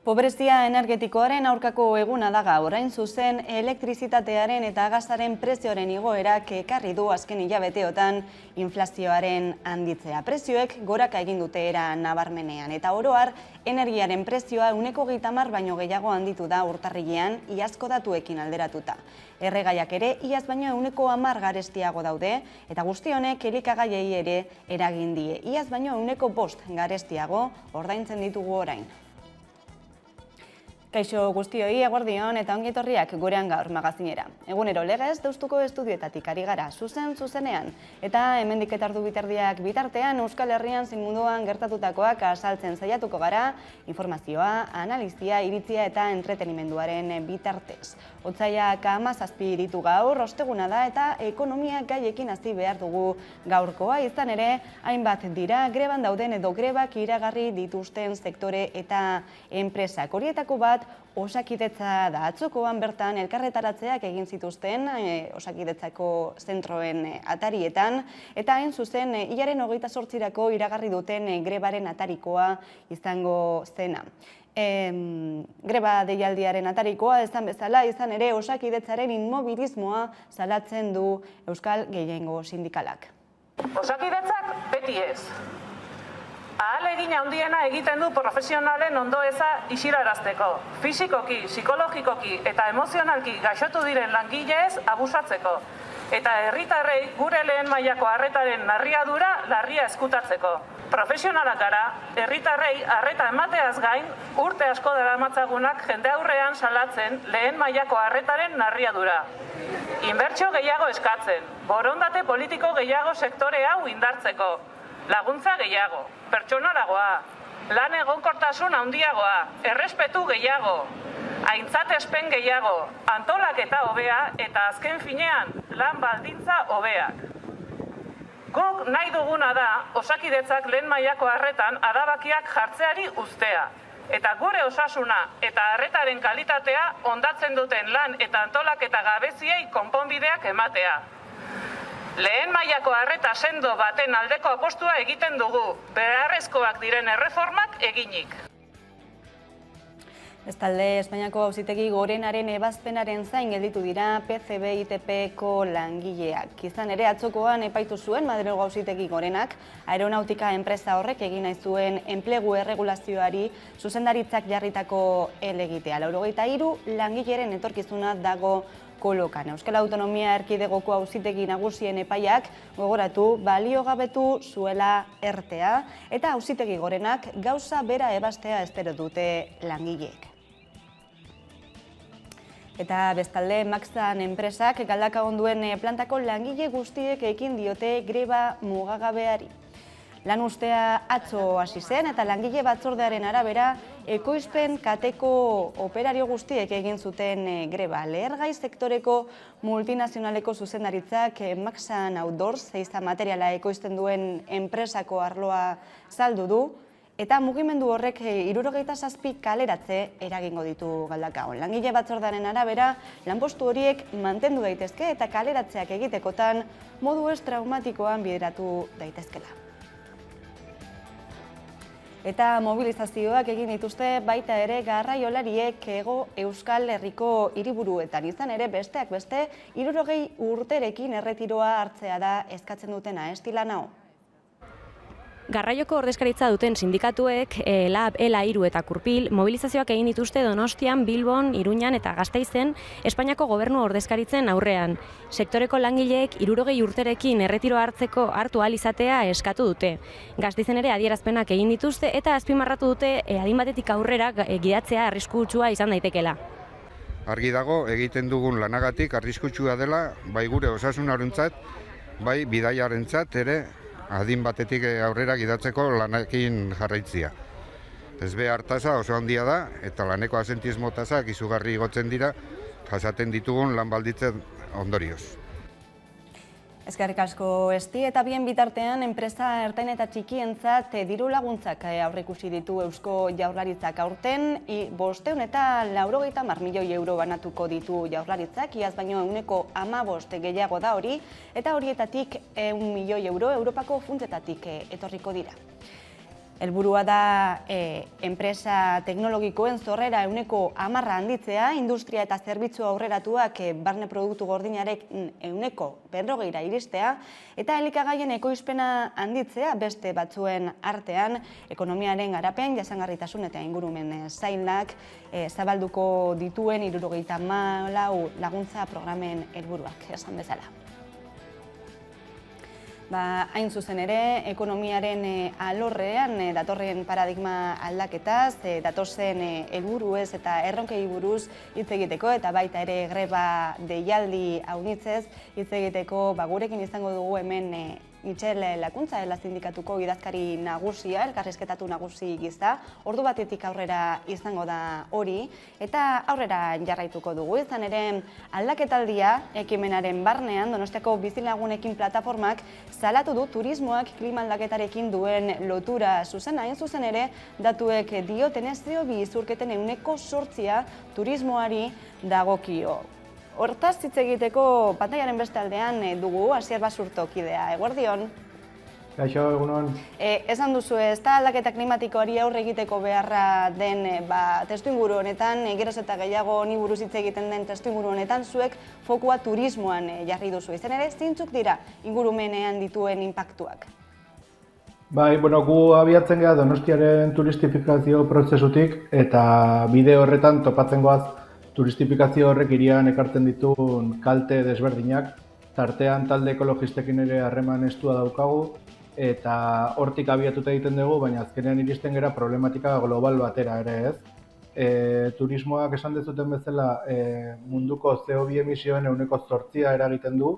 Pobrezia energetikoaren aurkako eguna da gaur, orain zuzen elektrizitatearen eta gasaren prezioaren igoerak ekarri du azken hilabeteotan inflazioaren handitzea. Prezioek goraka egin dute era nabarmenean eta oro har energiaren prezioa 130 baino gehiago handitu da urtarrilean iazko datuekin alderatuta. Erregaiak ere iaz baino 110 garestiago daude eta guzti honek elikagaiei ere eragin die. Iaz baino 105 garestiago ordaintzen ditugu orain. Kaixo guztioi, eguerdion eta ongi etorriak gurean gaur magazinera. Egunero legez Deustuko estudioetatik ari gara zuzenean eta hemendik eta ordu bitardiak bitartean Euskal Herrian zein munduan gertatutakoak azaltzen saiatuko gara, informazioa, analizia, iritzia eta entretenimenduaren bitartez. Otsaiak 17 ditu gaur, osteguna da eta ekonomia gaiekin hasi behar dugu gaurkoa, izan ere hainbat dira greban dauden edo grebak iragarri dituzten sektore eta enpresak. Horietako bat Osakidetza da. Atzokoan bertan elkarretaratzeak egin zituzten Osakidetzako zentroen atarietan eta hain zuzen hilaren 28rako iragarri duten grebaren atarikoa izango zena. Greba deialdiaren atarikoa esan bezala izan ere Osakidetzaren inmobilismoa salatzen du Euskal Gehiengo Sindikalak. Osakidetzak beti ez. Ahalegin handiena egiten du profesionalen ondoeza isilarazteko, fisikoki, psikologikoki eta emozionalki gaixotu diren langileez abusatzeko, eta herritarrei gure lehen mailako arretaren narriadura larria eskutatzeko. Profesionalak gara, herritarrei arreta emateaz gain urte asko daramatzagunak jende aurrean salatzen lehen mailako arretaren narriadura. Inbertsio gehiago eskatzen, borondate politiko gehiago sektore hau indartzeko, laguntza gehiago, pertsonalagoa, lan egonkortasun handiagoa, errespetu gehiago, aintzatespen gehiago, antolaketa hobea eta azken finean lan baldintza hobeak. Guk nahi duguna da Osakidetzak lehen mailako arretan adabakiak jartzeari uztea, eta gure osasuna eta arretaren kalitatea hondatzen duten lan eta antolaketa gabeziei konponbideak ematea. Lehen mailako arreta sendo baten aldeko apostua egiten dugu, beharrezkoak diren erreformak eginik. Bestalde, Espainiako Auzitegi Gorenaren ebazpenaren zain gelditu dira PCB-ITPko langileak. Izan ere atzokoan epaitu zuen Madrilgo Auzitegi Gorenak, aeronautika enpresa horrek egin nahi zuen enplegu erregulazioari zuzendaritzak jarritako helegitea. 93 langileren etorkizuna dago kolokan. Euskal Autonomia Erkidegoko Auzitegi Nagusien epaiak gogoratu baliogabetu zuela ertea eta Auzitegi Gorenak gauza bera ebastea espero dute langileek. Eta bestalde, Maxan enpresak Galdakaon duen plantako langile guztiek ekin diote greba mugagabeari. Lan ustea atzo hasi zen eta langile batzordearen arabera ekoizpen kateko operario guztiek egin zuten greba. Lehergai sektoreko multinazionaleko zuzendaritzak Maxan Outdoors zeiza materiala ekoizten duen enpresako arloa saldu du eta mugimendu horrek 77 kaleratze eragingo ditu Galdakaon. Langile batzordearen arabera lanpostu horiek mantendu daitezke eta kaleratzeak egitekotan modu ez traumatikoan bideratu daitezkela. Eta mobilizazioak egin dituzte baita ere garraiolariek Hego Euskal Herriko hiriburuetan, izan ere besteak beste 60 urterekin erretiroa hartzea da eskatzen dutena, ez Tilanao? Garraioko ordezkaritza duten sindikatuek, LAB, ELA3 eta Kurpil, mobilizazioak egin dituzte Donostian, Bilbon, Iruñan eta Gasteizen Espainiako gobernu ordezkaritzen aurrean. Sektoreko langileek 60 urterekin erretiro hartu ahal izatea eskatu dute. Gasteizen ere adierazpenak egin dituzte eta azpimarratu dute adin batetik aurrera gidatzea arriskutsua izan daitekela. Argi dago egiten dugun lanagatik arriskutsua dela bai gure osasunarentzat, bai bidaiarentzat ere adin batetik aurrera gidatzeko lanekin jarraitzia. Ezbehar tasa oso handia da eta laneko asentismo tasak izugarri igotzen dira jasaten ditugun lan baldintzen ondorioz. Eskerrik asko Esti eta bien bitartean enpresa ertain eta txikientzat diru laguntzak aurreikusi ditu Eusko Jaurlaritzak aurten 590 milioi euro banatuko ditu Jaurlaritzak, iaz baino 115 gehiago da hori eta horietatik 1 milioi euro Europako funtsetatik etorriko dira. Helburua da enpresa teknologikoen zorrera 10% handitzea, industria eta zerbitzu aurreratuak barne produktu gordinarek 50%ra iristea, eta elikagaien ekoizpena handitzea beste batzuen artean, ekonomiaren garapen, jasangarritasun eta ingurumen sailak zabalduko dituen 74 laguntza programen helburuak, esan bezala. Hain zuzen ere, ekonomiaren alorrean datorren paradigma aldaketaz, datozen helburuez eta erronkei buruz hitz egiteko eta baita ere greba deialdi aunitzez hitz egiteko gurekin izango dugu hemen Michel Lakuntza, sindikatuko idazkari nagusia, elkarrizketatu nagusi gisa, ordu batetik aurrera izango da hori, eta aurrera jarraituko dugu. Izan ere, aldaketaldia ekimenaren barnean, Donostiako bizilagunekin plataformak salatu du turismoak klima aldaketarekin duen lotura zuzena. Hain zuzen ere, datuek diotenez CO2 isurketen 8% turismoari dagokio. Hortaz hitz egiteko pantaiaren beste aldean dugu Asier Basurto kidea. Eguerdion. Kaixo, egunon. Esan duzu, ez da aldaketa klimatikoari aurre egiteko beharra den testuinguru honetan, geroz eta gehiago honi buruz hitz egiten den testuinguru honetan, zuek fokua turismoan jarri duzu. Izan ere, zeintzuk dira ingurumenean dituen inpaktuak? Gu abiatzen gara Donostiaren turistifikazio prozesutik eta bide horretan topatzen goaz turistifikazio horrek hirian ekartzen dituen kalte desberdinak, tartean talde ekologistekin ere harreman estua daukagu, eta hortik abiatuta egiten dugu, baina azkenean iristen gara problematika global batera ere ez. Turismoak esan dezuten bezala munduko CO2 emisioen 8% eragiten du,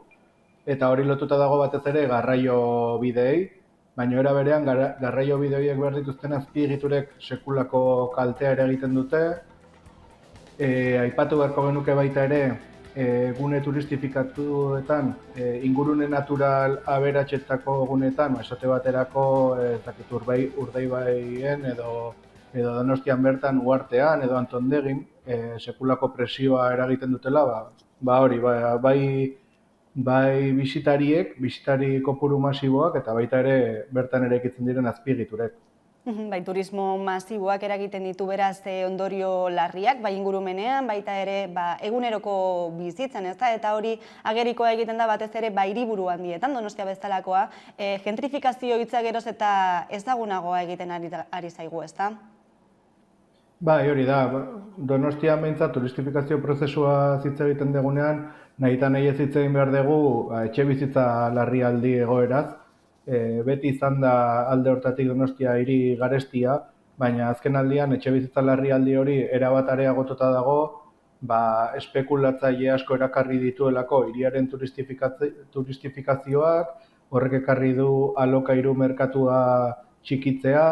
eta hori lotuta dago batez ere garraio bideei, baina era berean garraio bideoiek behar dituzten azpiegiturek sekulako kaltea eragiten dute. Aipatu beharko genuke baita ere gune turistifikatuetan, ingurune natural aberatsetako gunetan, esate baterako Urdaibaien edo Donostian bertan Uhartean edo Antondegin, sekulako presioa eragiten dutela, bai bisitari kopuru masiboak eta baita ere bertan eraikitzen diren azpiegiturek. Bai, turismo masiboak eragiten ditu beraz ondorio larriak, bai ingurumenean, baita ere eguneroko bizitzan, ezta? Eta hori agerikoa egiten da batez ere hiriburu handietan, Donostia bezalakoa, gentrifikazio hitza geroz eta ezagunagoa egiten ari zaigu, ezta? Bai, hori da. Donostian behintzat turistifikazio prozesua hitz egiten dugunean, nahi eta nahi ez hitz egin behar dugu etxebizitza larrialdi egoeraz. Beti izan da alde hortatik Donostia hiri garestia, baina azken aldian etxebizitza larrialdi hori erabat areagotuta dago, espekulatzaile asko erakarri dituelako hiriaren turistifikazioak, horrek ekarri du alokairu merkatua txikitzea,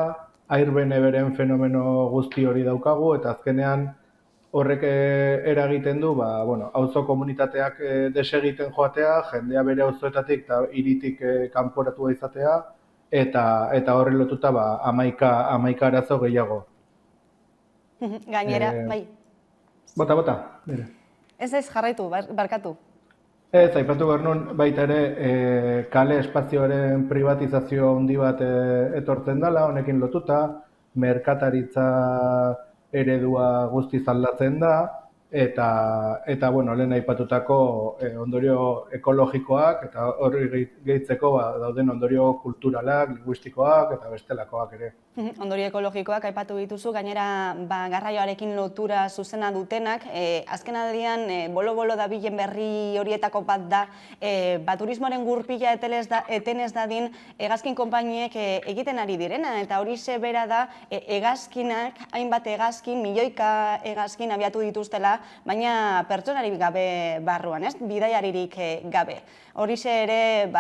Airbnb beren fenomeno guzti hori daukagu, eta azkenean horrek eragiten du, auzo komunitateak desegiten joatea, jendea bere auzoetatik eta hiritik kanporatua izatea, eta horri lotuta 11 arazo gehiago. Gainera, bai. Bota, bere. Ez jarraitu, barkatu. Ez, aipatu behar nuen, baita ere kale espazioaren privatizazio handi bat etortzen dela, honekin lotuta, merkataritza eredua guztiz aldatzen da, eta lehen aipatutako ondorio ekologikoak, eta horri gehitzeko dauden ondorio kulturalak, linguistikoak eta bestelakoak ere. Ondorio ekologikoak aipatu dituzu, gainera garraioarekin lotura zuzena dutenak, azken aldian bolo-bolo dabilen berri horietako bat da, turismoaren gurpila etenez dadin hegazkin konpainiek egiten ari direna, eta hori bera da hegazkinak, hainbat hegazkin, milioika hegazkin abiatu dituztela, baina pertsonarik gabe barruan, bidaiaririk gabe. Horixe ere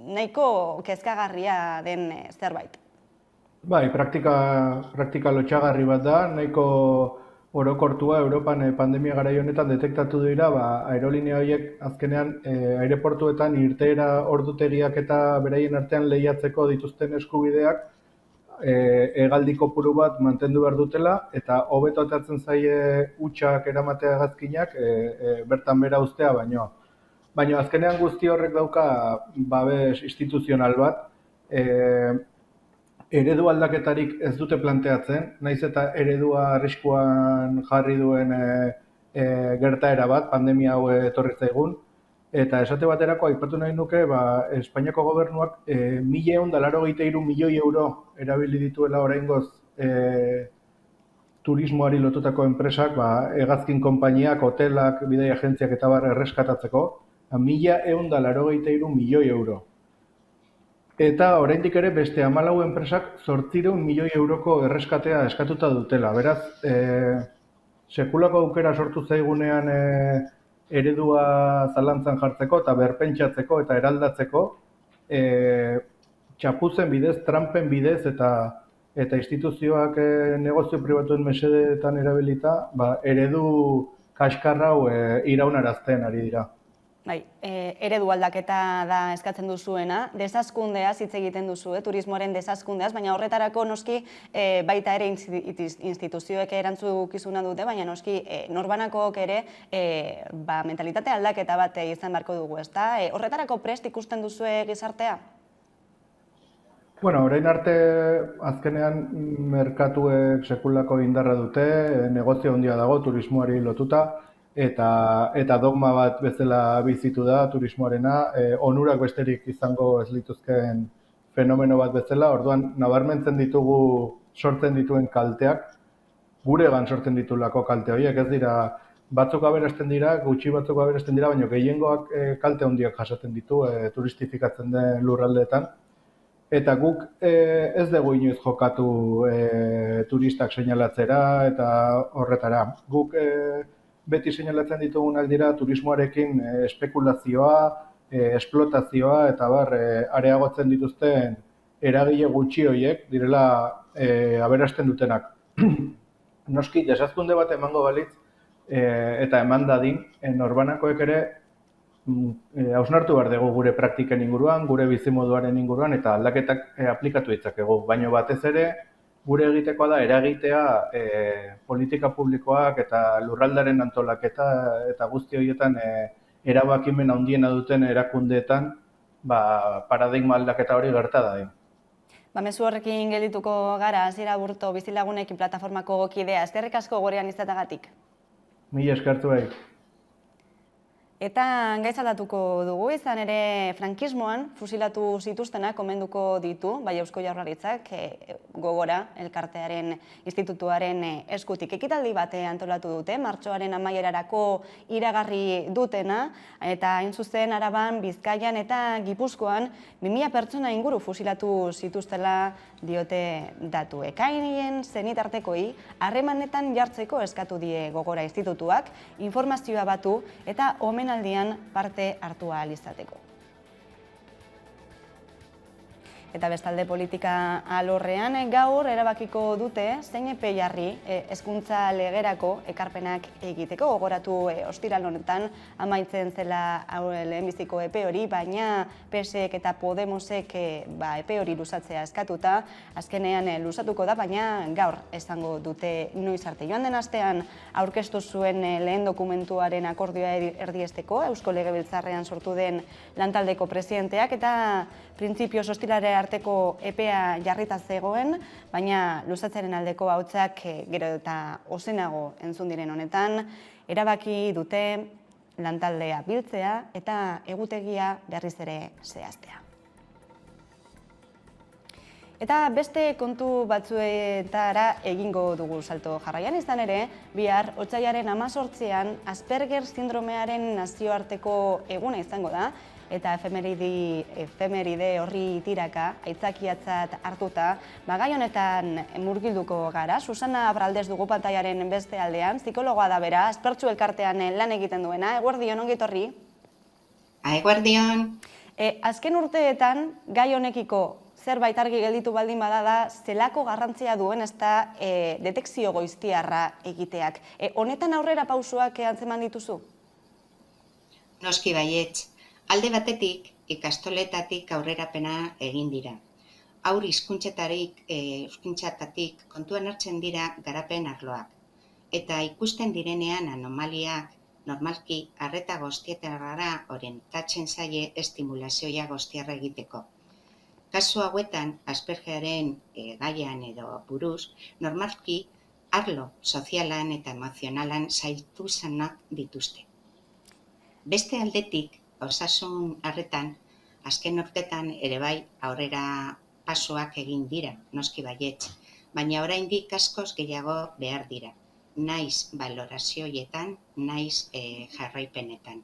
nahiko kezkagarria den zerbait. Bai, praktika lotxagarri bat da, nahiko orokortua Europan pandemia garai honetan detektatu dira, aerolinea horiek azkenean aireportuetan irteera ordutegiak eta beraien artean lehiatzeko dituzten eskubideak hegaldi kopuru bat mantendu behar dutela, eta hobeto atatzen zaie hutsak eramatea hegazkinak bertan bera uztea baino. Baina azkenean guzti horrek dauka babes instituzional bat, eredu aldaketarik ez dute planteatzen, naiz eta eredua arriskuan jarri duen gertaera bat, pandemia hau etorri zaigun, eta esate baterako aipatu nahi nuke, Espainiako gobernuak 1.183 milioi euro erabili dituela oraingoz turismoari lotutako enpresak, hegazkin konpainiak, hotelak, bidai agentziak eta bar erreskatatzeko, 1.183 milioi euro. Eta oraindik ere beste 14 enpresak 800 milioi euroko erreskatea eskatuta dutela. Beraz, sekulako aukera sortu zaigunean eredua zalantzan jartzeko eta berpentsatzeko eta eraldatzeko, txapuzen bidez, trampen bidez eta instituzioak negozio pribatuen mesedeetan erabilita, eredu kaskarra hau iraunarazten ari dira. Bai, eredu aldaketa da eskatzen duzuena, desazkundeaz hitz egiten duzu, turismoaren desazkundeaz, baina horretarako noski baita ere instituzioek erantzukizuna dute, baina noski norbanakook ere mentalitate aldaketa bat izan beharko dugu, ezta? Horretarako prest ikusten duzue gizartea? Bueno, orain arte azkenean merkatuek sekulako indarra dute, negozio handia dago turismoari lotuta, eta dogma bat bezala bizitu da turismoarena, onurak besterik izango ez lituzkeen fenomeno bat bezala, orduan nabarmentzen ditugu sortzen dituen kalteak, guregan sortzen ditulako kalte horiek, ez dira, batzuk aberasten dira, gutxi batzuk aberasten dira, baina gehiengoak kalte handiak jasaten ditu turistifikatzen den lurraldeetan. Eta guk ez dugu inoiz jokatu turistak seinalatzera eta horretara. Guk beti seinalatzen ditugunak dira turismoarekin espekulazioa, esplotazioa eta areagotzen dituzten eragile gutxi horiek direla aberasten dutenak. Noski, desazkunde bat emango balitz eta eman dadin, norbanakoek ere hausnartu behar dugu gure praktiken inguruan, gure bizimoduaren inguruan eta aldaketak aplikatu ditzakegu. Baina batez ere, gure egitekoa da eragitea politika publikoak eta lurraldaren antolaketa eta guzti horietan erabakimen handiena duten erakundeetan paradigma aldaketa hori gerta da. Mezu horrekin geldituko gara, Asier Aburto, Bizilagunekin plataformako kidea. Eskerrik asko gurean izatagatik. Mila eskertu bai. Eta gaitz aldatuko dugu, izan ere frankismoan fusilatu zituztenak omenduko ditu, bai Eusko Jaurlaritzak Gogora elkartearen institutuaren eskutik. Ekitaldi bat antolatu dute, martxoaren amaierarako iragarri dutena, eta hain zuzen Araban, Bizkaian eta Gipuzkoan 2000 pertsona inguru fusilatu zituztela diote datuek. Hainien zenitartekoi harremanetan jartzeko eskatu die Gogora institutuak, informazioa batu eta omenaldian parte hartu ahal izateko. Eta bestalde politika alorrean gaur erabakiko dute zein epe jarri hezkuntza legerako ekarpenak egiteko. Gogoratu ostiral honetan amaitzen zela lehenbiziko epe hori, baina PSek eta Podemosek epe hori luzatzea eskatuta, azkenean luzatuko da, baina gaur esango dute noiz arte. Joan den astean aurkeztu zuen lehen dokumentuaren akordioa erdiesteko, Eusko Legebiltzarrean sortu den lantaldeko presidenteak, eta printzipioz ostilare arteko epea jarrita zegoen, baina luzatzearen aldeko ahotsak gero eta ozenago entzun diren honetan, erabaki dute lantaldea biltzea eta egutegia berriz ere zehaztea. Eta beste kontu batzuetara egingo dugu salto jarraian, izan ere, bihar otsailaren 18an Asperger sindromearen nazioarteko eguna izango da, eta efemeride horri tiraka, aitzakiatzat hartuta, gai honetan murgilduko gara. Susana Abraldez dugu pantailaren beste aldean, psikologoa da bera, Aspertsu elkartean lan egiten duena. Eguerdion, ongi etorri? Eguerdion. Azken urteetan, gai honekiko zerbait argi gelditu baldin bada da, zelako garrantzia duen ez da detekzio goiztiarra egiteak. Honetan aurrera pausoak antzeman dituzu? Noski baietz. Alde batetik, ikastoletatik aurrerapena egin dira. Haur hizkuntzatatik kontuan hartzen dira garapen arloak. Eta ikusten direnean anomaliak, normalki arreta goiztiarrara orientatzen zaie estimulazioa goiztiarra egiteko. Kasu hauetan, Aspergerren gaian edo buruz, normalki arlo sozialan eta emozionalan zailtasunak dituzte. Beste aldetik, osasun arretan, azken urtetan ere bai aurrera pasoak egin dira, noski baietz, baina oraindik askoz gehiago behar dira, naiz balorazioetan, naiz jarraipenetan.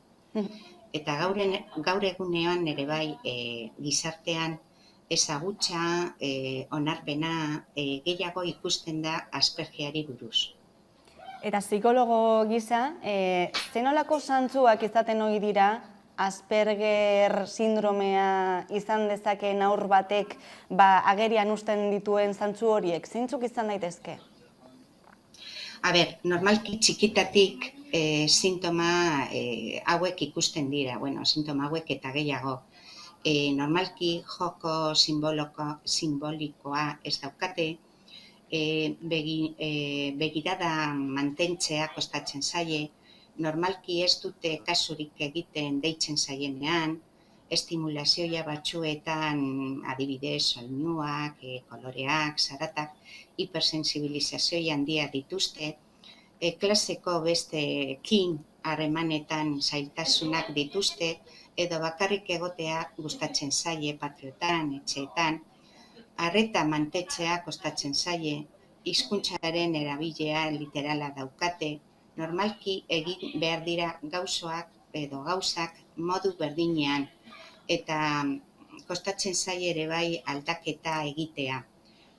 Eta gaur egunean ere bai gizartean ezagutza, onarpena gehiago ikusten da Aspergerri buruz. Eta psikologo gisa, zenolako zantzuak izaten ohi dira Asperger sindromea izan dezakeen haur batek agerian uzten dituen zantzu horiek, zeintzuk izan daitezke? Normalki txikitatik sintoma hauek ikusten dira, sintoma hauek eta gehiago. Normalki joko simbolikoa ez daukate, begirada mantentzea kostatzen zaie, normalki ez dute kasurik egiten deitzen zaienean, estimulazioa batzuetan adibidez soinuak, koloreak, zaratak, hipersensibilizazioa handia dituzte, klaseko besteekin harremanetan zailtasunak dituzte, edo bakarrik egotea gustatzen zaie patriotan, etxeetan, arreta mantetzea kostatzen zaie, hizkuntzaren erabilera literala daukate, normalki egin behar dira gauzak modu berdinean, eta kostatzen zaie ere bai aldaketa egitea.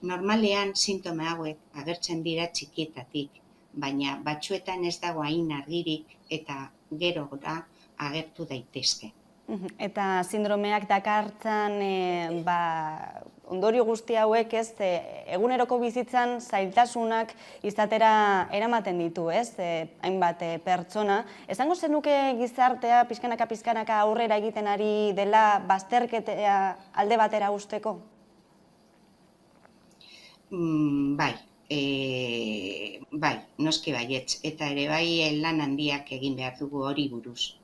Normalean sintoma hauek agertzen dira txikietatik, baina batzuetan ez dago hain argirik eta gero agertu daitezke. Eta sindromeak dakartzan ondorio guzti hauek eguneroko bizitzan zailtasunak izatera eramaten ditu, hainbat pertsona. Esango zenuke gizartea pixkanaka aurrera egiten ari dela bazterketea alde batera usteko? Bai, noski baietz, eta ere bai lan handiak egin behar dugu hori buruz.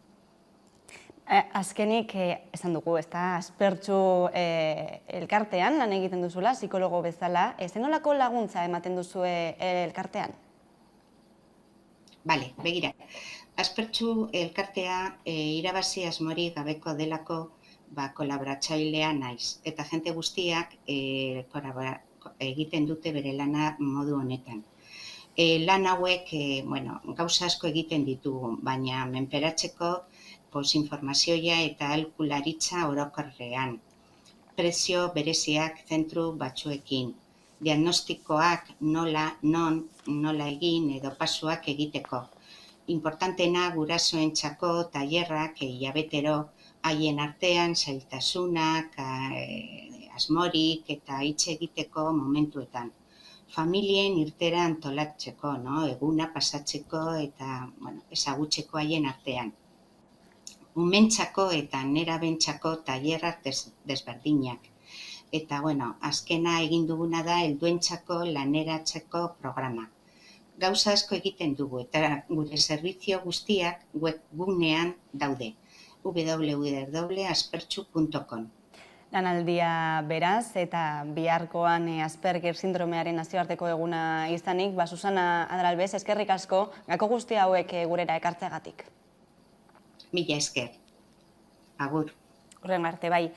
Azkenik, esan dugu, Aspertxu elkartean lan egiten duzula, psikologo bezala, zenolako laguntza ematen duzue elkartean? Begira, Aspertxu elkartea irabazi asmorik gabeko delako kolaboratzailea naiz, eta jente guztiak egiten dute bere lana modu honetan. Lan hauek, gauza asko egiten ditugu, baina menperatzeko informazioa eta aholkularitza orokorrean. Prezio bereziak zentru batzuekin. Diagnostikoak nola egin edo pasuak egiteko. Importantena gurasoentzako tailerrak hilabetero haien artean zailtasunak, asmorik eta hitz egiteko momentuetan. Familien irtera antolatzeko, eguna pasatzeko eta ezagutzeko haien artean. Umentzako eta nerabentzako tailerrak desberdinak. Eta, azkena egin duguna da helduentzako laneratzeko programa. Gauza asko egiten dugu eta gure zerbitzu guztiak webgunean daude. www.aspertxu.com. Lanaldia beraz eta biharkoan Asperger sindromearen nazioarteko eguna izanik, Susana Adralbes, eskerrik asko gako guzti hauek gurera ekartzeagatik. Mila esker. Agur. Horren arte, bai.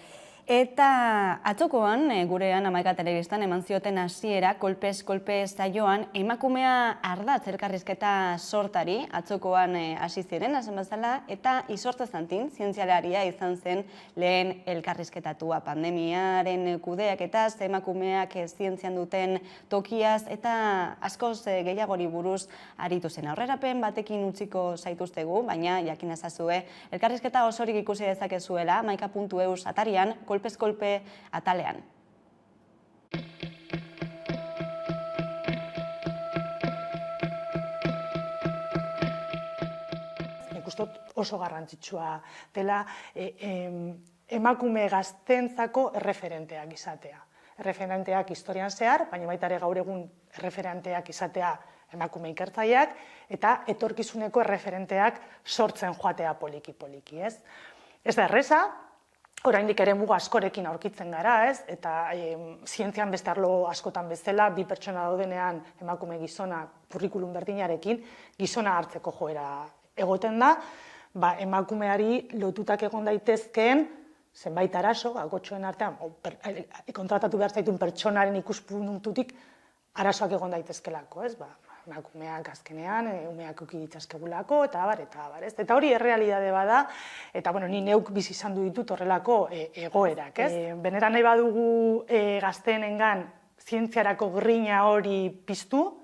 Eta atzokoan, gurean Hamaika Telebistan eman zioten hasiera kolpez-kolpe saioan emakumea ardatz elkarrizketa sortari atzokoan hasi ziren, esan bezala, eta Izortza Zantin, zientzialaria izan zen lehen elkarrizketatua pandemiaren kudeaketaz, emakumeak zientzian duten tokiaz, eta askoz gehiagori buruz aritu zen. Aurrerapen batekin utziko zaituztegu, baina jakin ezazue, elkarrizketa osorik ikusi dezakezuela, hamaika.eus atarian, kolpez-kolpe atalean. Nik uste oso garrantzitsua dela emakume gaztentzako erreferenteak izatea. Erreferenteak historian zehar, baina baita ere gaur egun erreferenteak izatea emakume ikertzaileak eta etorkizuneko erreferenteak sortzen joatea poliki-poliki, ez? Ez da erreza, oraindik ere muga askorekin aurkitzen gara, ez? Eta zientzian beste arlo askotan bezala, bi pertsona daudenean emakume gizona curriculum berdinarekin, gizona hartzeko joera egoten da, emakumeari lotutak egon daitezkeen zenbait arazo, gotxoen artean, kontratatu behar zaitun pertsonaren ikuspuntutik arazoak egon daitezkelako, ez? Emakumeak azkenean, umeak uki ditzazkegulako, eta abar, ez? Eta hori errealidade bada, eta ni neuk bizi izan du ditut horrelako egoerak, ez? Beneran nahi badugu gazteenengan zientziarako grina hori piztu,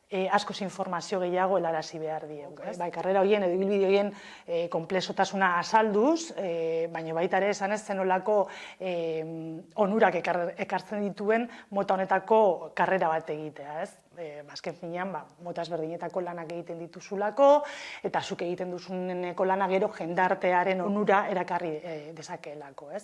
askoz informazio gehiago helarazi behar diegu. Karrera horien edo ibilbide horien konplexotasuna azalduz, baina baita ere esan ez zenolako onurak ekartzen dituen mota honetako karrera bat egitea, ez? Azken finean, mota ezberdinetako lanak egiten dituzulako, eta zuk egiten duzuneko lana gero jendartearen onura erakarri dezakeelako, ez?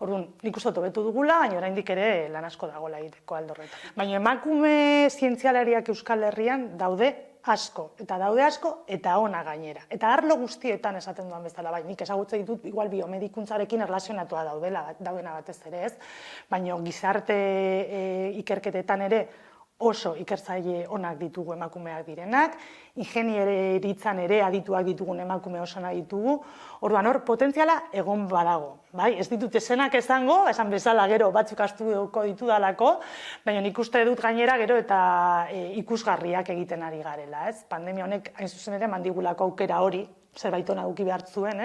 Orduan, nik uste hobetu dugula, baina oraindik ere lan asko dagoela egiteko alde horretan. Baina emakume zientzialariak Euskal Herrian daude asko, eta ona gainera. Eta arlo guztietan esaten duan bezala, nik ezagutzen ditut, igual biomedikuntzarekin erlazionatua daudena batez ere, ez? Baina gizarte ikerketetan ere oso ikertzaile onak ditugu emakumeak direnak, ingenieritzan ere adituak ditugun emakume osonak ditugu, orduan hor potentziala egon badago. Ez ditut esenak esan bezala gero batzuk astuko ditudalako, baina nik uste dut gainera gero eta ikusgarriak egiten ari garela. Pandemia honek hain zuzen ere mandigulako aukera hori, zerbait ona eduki behar zuen,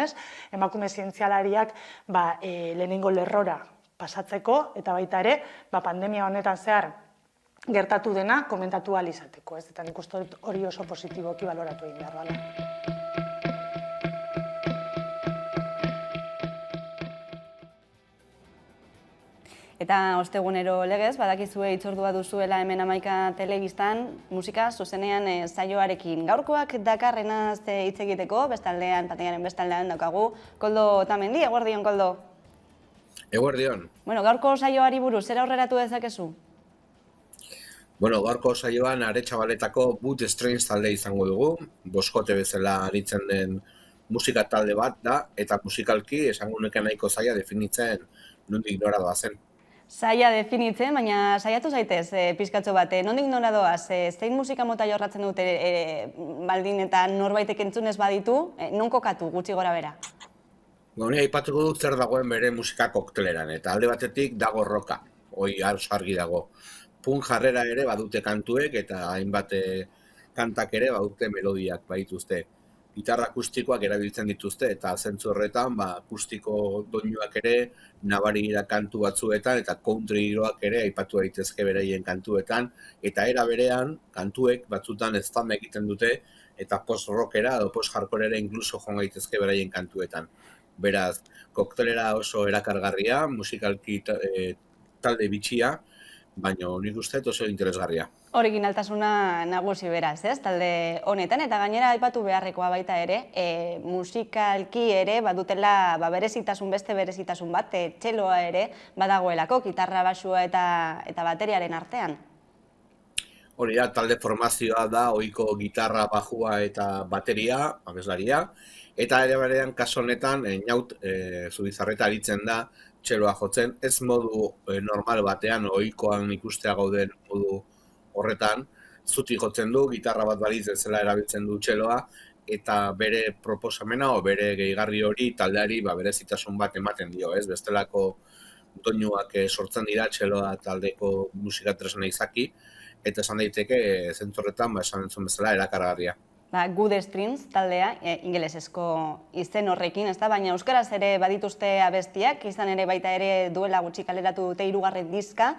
emakume zientzialariak lehenengo lerrora pasatzeko, eta baita ere pandemia honetan zehar gertatu dena komentatu ahal izateko, eta nik uste dut hori oso positiboki baloratu egin behar dela. Eta ostegunero legez, badakizue hitzordua duzuela hemen Hamaika Telebistan, musika zuzenean saioarekin. Gaurkoak dakarrenaz hitz egiteko, bestaldean, patearen bestaldean daukagu, Koldo Otamendi, eguerdion, Koldo? Eguerdion. Gaurko saioari buruz, zera aurreratu dezakezu? Gaurko saioan Aretxabaletako Bootstrains talde izango dugu, boskote bezala aritzen den musika talde bat da, eta musikalki esango nuke nahiko zaila definitzen nondik nora doazen. Zaila definitzen, baina saiatu zaitez pizkatxo bat, nondik nora doaz, zein musika mota jorratzen dute baldin eta norbaitek entzunez baditu, non kokatu gutxi gora bera? Gauni aipatuko dut zer dagoen bere musika kokteleran, eta alde batetik dago roka, hoi argi dago. Punk jarrera ere badute kantuek eta hainbat kantak ere badute melodiak badituzte. Gitarra akustikoak erabiltzen dituzte eta zentzu horretan akustiko doinuak ere nabari dira kantu batzuetan eta country giroak ere aipatu daitezke beraien kantuetan eta era berean kantuek batzutan eztanda egiten dute eta post-rockera edo post-hardcorera inkluso joan daitezke beraien kantuetan. Beraz, koktelera oso erakargarria, musikalki talde bitxia, baina nik uste oso interesgarria. Originaltasuna nagusi beraz, talde honetan, eta gainera aipatu beharrekoa baita ere, musikalki ere badutela beste berezitasun bat, txeloa ere badagoelako, gitarra, basua eta bateriaren artean. Hori da, talde formazioa da, ohiko gitarra, bajua eta bateria, abeslaria, eta ere berean kaso honetan, Naut Zubizarreta aritzen da, txeloa jotzen, ez modu normal batean, ohikoan ikustea gauden modu horretan, zutik jotzen du, gitarra bat balitz bezala erabiltzen du txeloa, eta bere proposamena o bere gehigarri hori taldeari berezitasun bat ematen dio, ez? Bestelako doinuak sortzen dira txeloa taldeko musika tresna izaki, eta esan daiteke zentzorretan, esan entzun bezala, erakargarria. Bootstrains taldea, ingelesezko izen horrekin, baina euskaraz ere badituzte abestiak, izan ere baita ere duela gutxi kaleratu dute 3. diska,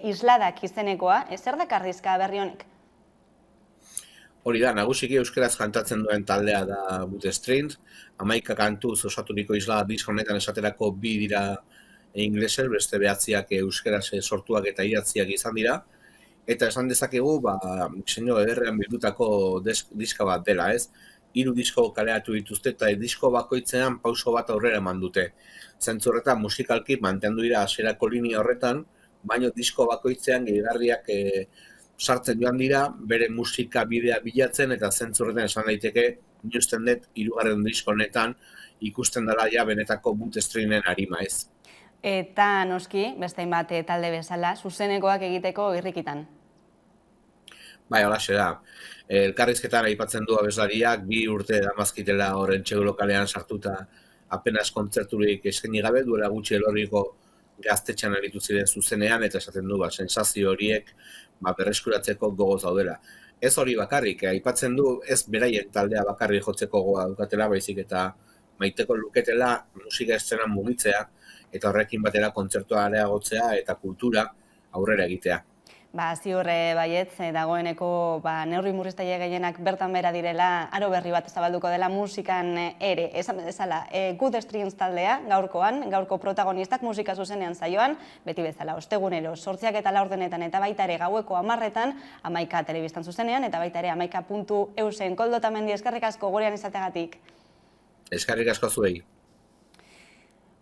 Isladak izenekoa, zer dakar diska berri honek? Hori da, nagusiki euskaraz kantatzen duen taldea da Bootstrains, 11 kantuz osaturiko Isladak diska honetan esaterako 2 dira inglesez, beste 9 euskaraz sortuak eta idatziak izan dira, eta esan dezakegu, diseinu ederrean bildutako diska bat dela, ez? 3 disko kaleratu dituzte eta disko bakoitzean pauso bat aurrera eman dute. Zentzu horretan musikalki mantendu dira hasierako linia horretan, baina disko bakoitzean gehigarriak sartzen joan dira, bere musika bidea bilatzen eta zentzu horretan esan daiteke, ikusten dut 3. disko honetan ikusten dela ja benetako Bootstrainen arima, ez? Eta noski, beste hainbat talde bezala, zuzenekoak egiteko irrikitan. Bai, halaxe da. Elkarrizketan aipatzen du abeslariak 2 urte damazkitela horren txeu lokalean sartuta apenas kontzerturik eskaini gabe, duela gutxi Elorriko gaztetxean aritu ziren zuzenean, eta esaten du, sensazio horiek berreskuratzeko gogoz daudela. Ez hori bakarrik, aipatzen du ez beraien taldea bakarrik jotzeko gogoa dukatela, baizik eta maiteko luketela musika eszenan mugitzea, eta horrekin batera kontzertua areagotzea eta kultura aurrera egitea. Ziur baietz, dagoeneko neurri murriztaile gehienak bertan bera direla, aro berri bat zabalduko dela musikan ere. Esan bezala, Good Strings taldea gaurko protagonistak musika zuzenean zaioan, beti bezala, ostegunero, 8:04 eta baita ere gaueko 10:00 Hamaika telebistan zuzenean, eta baita ere hamaika.eusen. Koldo Otamendi, eskerrik asko gurean izateagatik. Eskerrik asko zuei.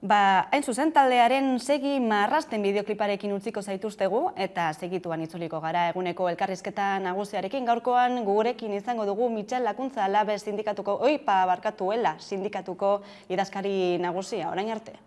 Hain zuzen, taldearen Segi marrasten bideokliparekin utziko zaituztegu eta segituan itzuliko gara eguneko elkarrizketa nagusiarekin. Gaurkoan gurekin izango dugu Mitxel Lakuntza Alabe sindikatuko idazkari nagusia, orain arte.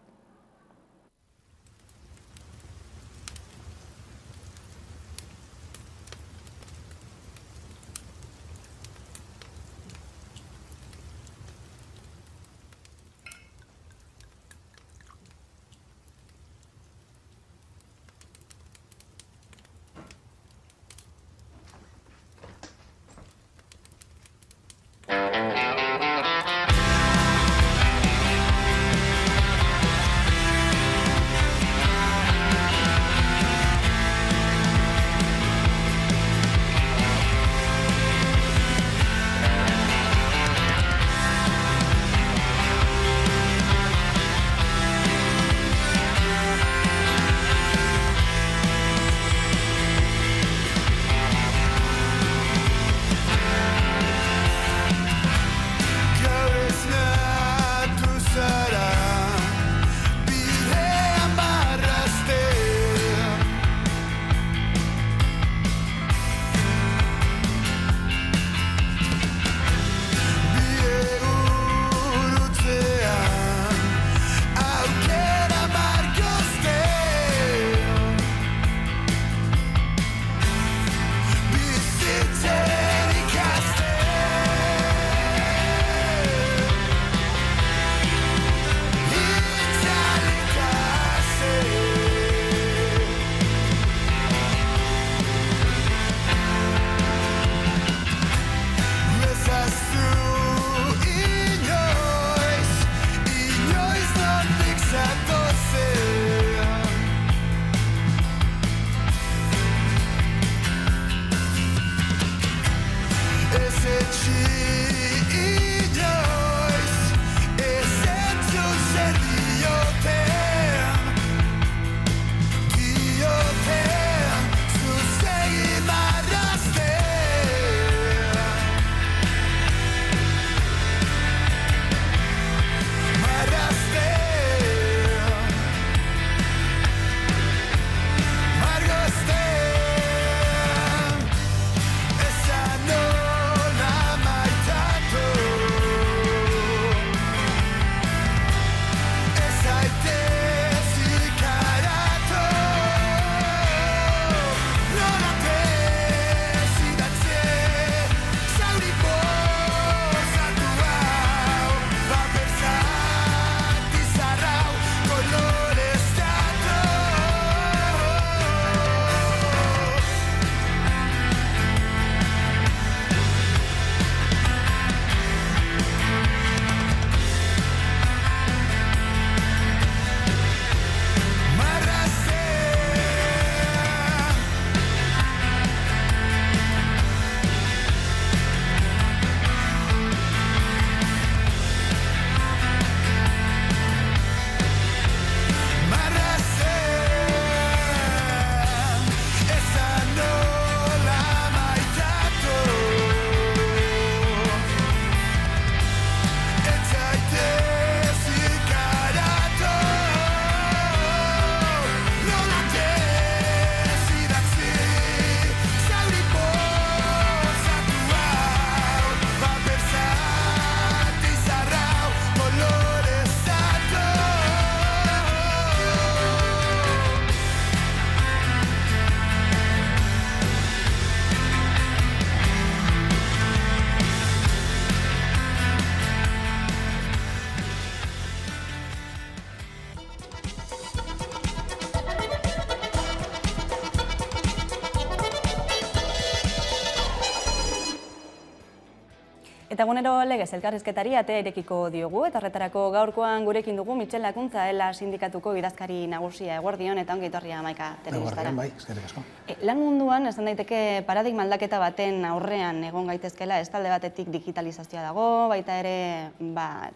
Eta egunero legez elkarrizketari atea irekiko diogu, eta horretarako gaurkoan gurekin dugu Mitxel Lakuntza, ELA sindikatuko idazkari nagusia. Eguerdion eta ongi etorria Amaika telebistara. Eguerdion, bai, eskerrik asko. Lan munduan, esan daiteke paradigma aldaketa baten aurrean egon gaitezkela, ez talde batetik digitalizazioa dago, baita ere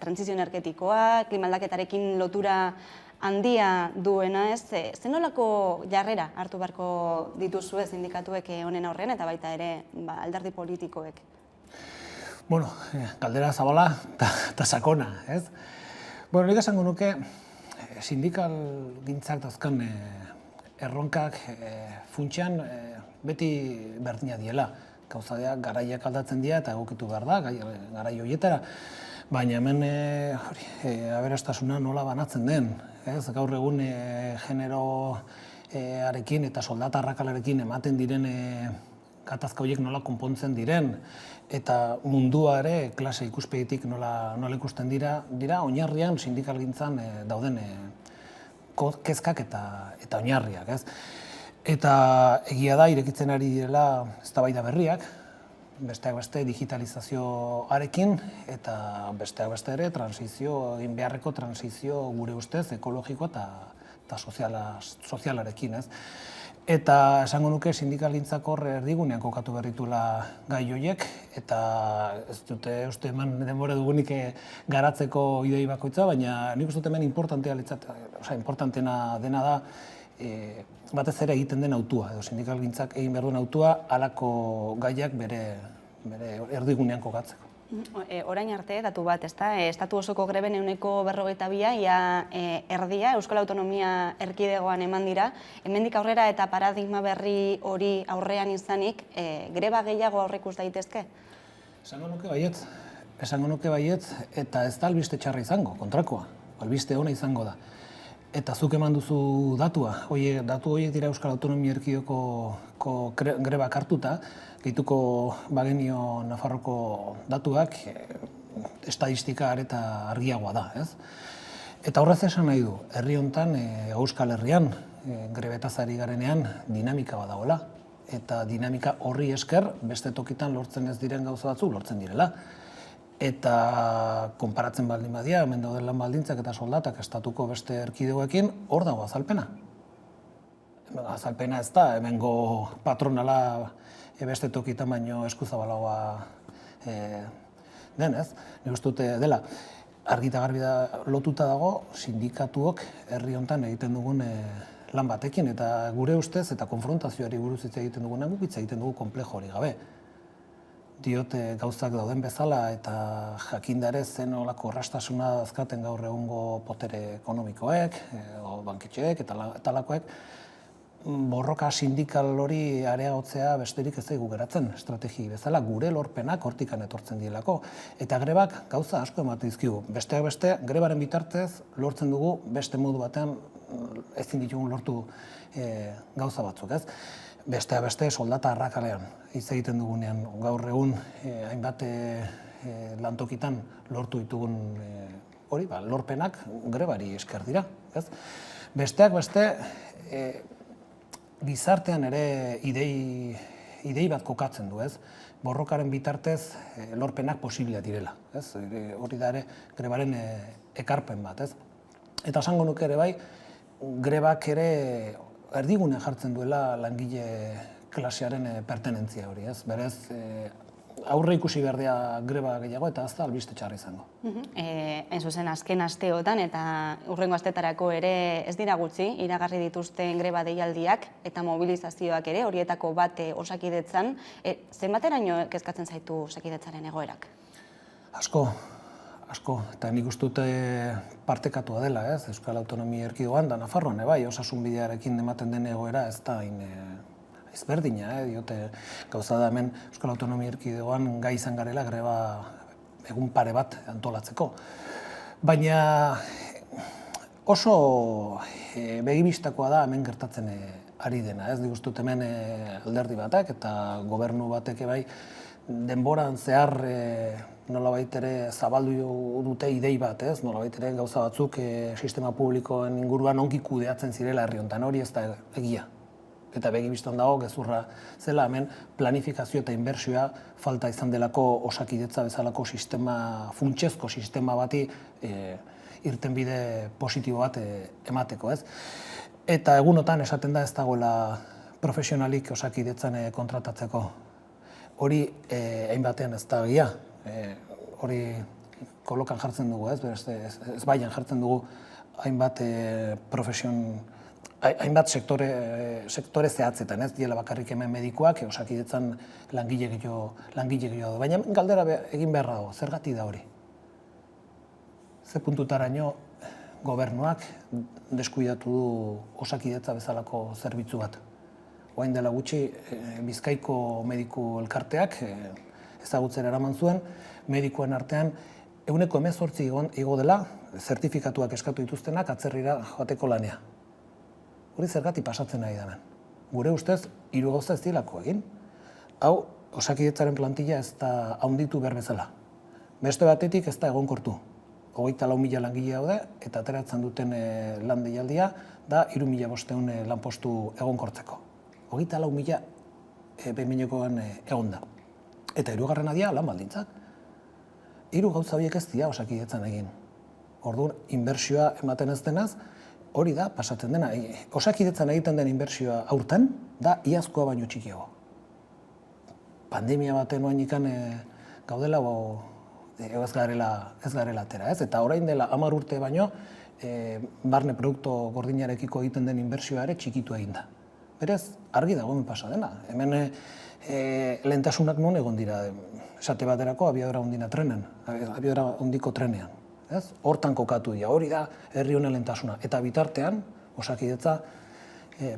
trantsizio energetikoa, klima aldaketarekin lotura handia duena, ez? Zenolako jarrera hartu beharko dituzue sindikatuek honen aurrean eta baita ere alderdi politikoek? Bueno, galdera zabala eta sakona, ez? Bueno, nik esango nuke sindikal gintzak dauzkan erronkak funtsean beti berdina diela. Gauza garaiak aldatzen dira eta egokitu behar da, garai horietara. Baina hemen aberastasuna nola banatzen den, ez? Gaur egun generoarekin eta soldata arrakalarekin ematen diren gatazka horiek nola konpontzen diren, eta mundua ere klase ikuspegitik nola ikusten dira oinarrian sindikalgintzan dauden kezkak eta oinarriak, ez? Eta egia da, irekitzen ari direla eztabaida berriak, besteak beste digitalizazioarekin, eta besteak beste ere egin beharreko transizio gure ustez ekologiko eta sozialarekin, ez? Eta esango nuke sindikalintzak hor erdigunean kokatu berritula gai horiek, eta ez dute uste eman denbora dugunik garatzeko idei bakoitza, baina nik uste dut hemen importanteena dena da batez ere egiten den autua, edo sindikalgintzak egin behar duen autua halako gaiak bere erdigunean kokatzeko. Orain arte, datu bat, estatu osoko greben 42%, ia erdia, Euskal Autonomia Erkidegoan eman dira, hemendik aurrera eta paradigma berri hori aurrean izanik, greba gehiago aurreikus daitezke? Esango nuke baietz, eta ez da albiste txarra izango, kontrakoa, albiste ona izango da. Eta zuk eman duzu datua, datu horiek dira Euskal Autonomia Erkidegoko grebak hartuta, gehituko bagenio Nafarroko datuak estadistika eta argiagoa da, ez? Eta horrez esan nahi du, herri honetan, Euskal Herrian, grebetaz ari garenean, dinamika bat dagoela. Eta dinamika horri esker, beste tokitan lortzen ez diren gauza batzuk lortzen direla. Eta konparatzen baldin badia, hemen dauden lan baldintzak eta soldatak estatuko beste erkidegoekin, hor dago azalpena. Azalpena ez da, hemengo patronala beste tokitan baino eskuzabalagoa denez. Nik uste dute dela, argi eta garbi lotuta dago sindikatuok herri honetan egiten dugun lan batekin, eta gure ustez eta konfrontazioari buruz hitz egiten dugunan guk hitz egiten dugu konplejo hori gabe. Diot gauzak dauden bezala eta jakindare zen olako errastasuna dazkaten gaur egungo potere ekonomikoek, banketxeek eta alakoek, borroka sindikal hori areagotzea besterik ez zaigu geratzen, estrategi bezala gure lorpenak hortikan etortzen dielako. Eta grebak gauza asko ematen dizkigu. Besteak beste, grebaren bitartez lortzen dugu beste modu batean ezin ditugun lortu gauza batzuk, ez? Besteak beste soldata arrakalean hitz egiten dugunean gaur egun hainbat lantokitan lortu ditugun hori, lorpenak grebari esker dira, ez? Besteak beste gizartean ere idei bat kokatzen du, ez? Borrokaren bitartez lorpenak posiblea direla, ez? Hori da ere grebaren ekarpen bat, ez? Eta esango nuke ere bai, grebak ere erdigunean jartzen duela langile klasearen pertenentzia hori, ez? Berez, aurre ikusi berdea greba gehiago eta ez da albiste txarra izango. Hain zuzen azken asteotan eta hurrengo astetarako ere ez dira gutxi, iragarri dituzten greba deialdiak eta mobilizazioak ere, horietako bat Osakidetzan. Zenbateraino kezkatzen zaitu Osakidetzaren egoerak? Asko, eta nik uste dute partekatua dela, ez? Euskal Autonomia Erkidegoan da Nafarroan, bai, osasun bidearekin ematen den egoera ez da ezberdina, diote gauza da hemen Euskal Autonomia Erkidegoan gai izan garela greba egun pare bat antolatzeko. Baina oso begibistakoa da hemen gertatzen ari dena, ez? Nik uste dut hemen alderdi batek eta gobernu batek bai denboran zehar nolabait ere zabaldu dute idei bat, ez? Nolabait ere gauza batzuk sistema publikoen inguruan ongi kudeatzen zirela herri honetan, hori ez da egia. Eta begi bistan dago gezurra zela hemen planifikazio eta inbertsioa falta izan delako Osakidetza bezalako sistema, funtsezko sistema bati irtenbide positibo bat emateko, ez? Eta egunotan esaten da ez dagoela profesionalik Osakidetzan kontratatzeko. Hori hainbatean ez da egia. Hori kolokan jartzen dugu, ez baian jartzen dugu hainbat hainbat sektore zehatzetan, ez diela bakarrik hemen medikuak, Osakidetzan langile gehiago. Baina galdera egin beharra dago, zergatik da hori? Ze puntutaraino gobernuak deskuidatu du Osakidetza bezalako zerbitzu bat. Orain dela gutxi Bizkaiko mediku elkarteak ezagutzera eraman zuen, medikuen artean 18% igo dela zertifikatuak eskatu dituztenak atzerrira joateko lanea. Hori zergatik pasatzen nahi da hemen. Gure ustez, 3 gauza ez dilako egin. Hau, Osakidetzaren plantilla ez da handitu behar bezala. Beste batetik ez da egonkortu. 24.000 langile daude eta ateratzen duten lan deialdia da 3.500 lanpostu egonkortzeko. 24.000 behin-behinekoan egon da. Eta hirugarrena dira lan baldintzak. 3 gauza horiek ez dira Osakidetzan egin. Orduan, inbertsioa ematen ez denaz, hori da pasatzen dena. Osakidetzan egiten den inbertsioa aurten da iazkoa baino txikiago. Pandemia baten oainikan gaudela ez garela atera, ez? Eta orain dela 10 urte baino barne produktu gordinarekiko egiten den inbertsioa ere txikitu egin da. Berez, argi dago hemen pasa dena. Hemen lehentasunak non egon dira, esate baterako abiadora handiko trenean. Hortan kokatu dira, hori da herri honen lehentasuna. Eta bitartean, Osakidetza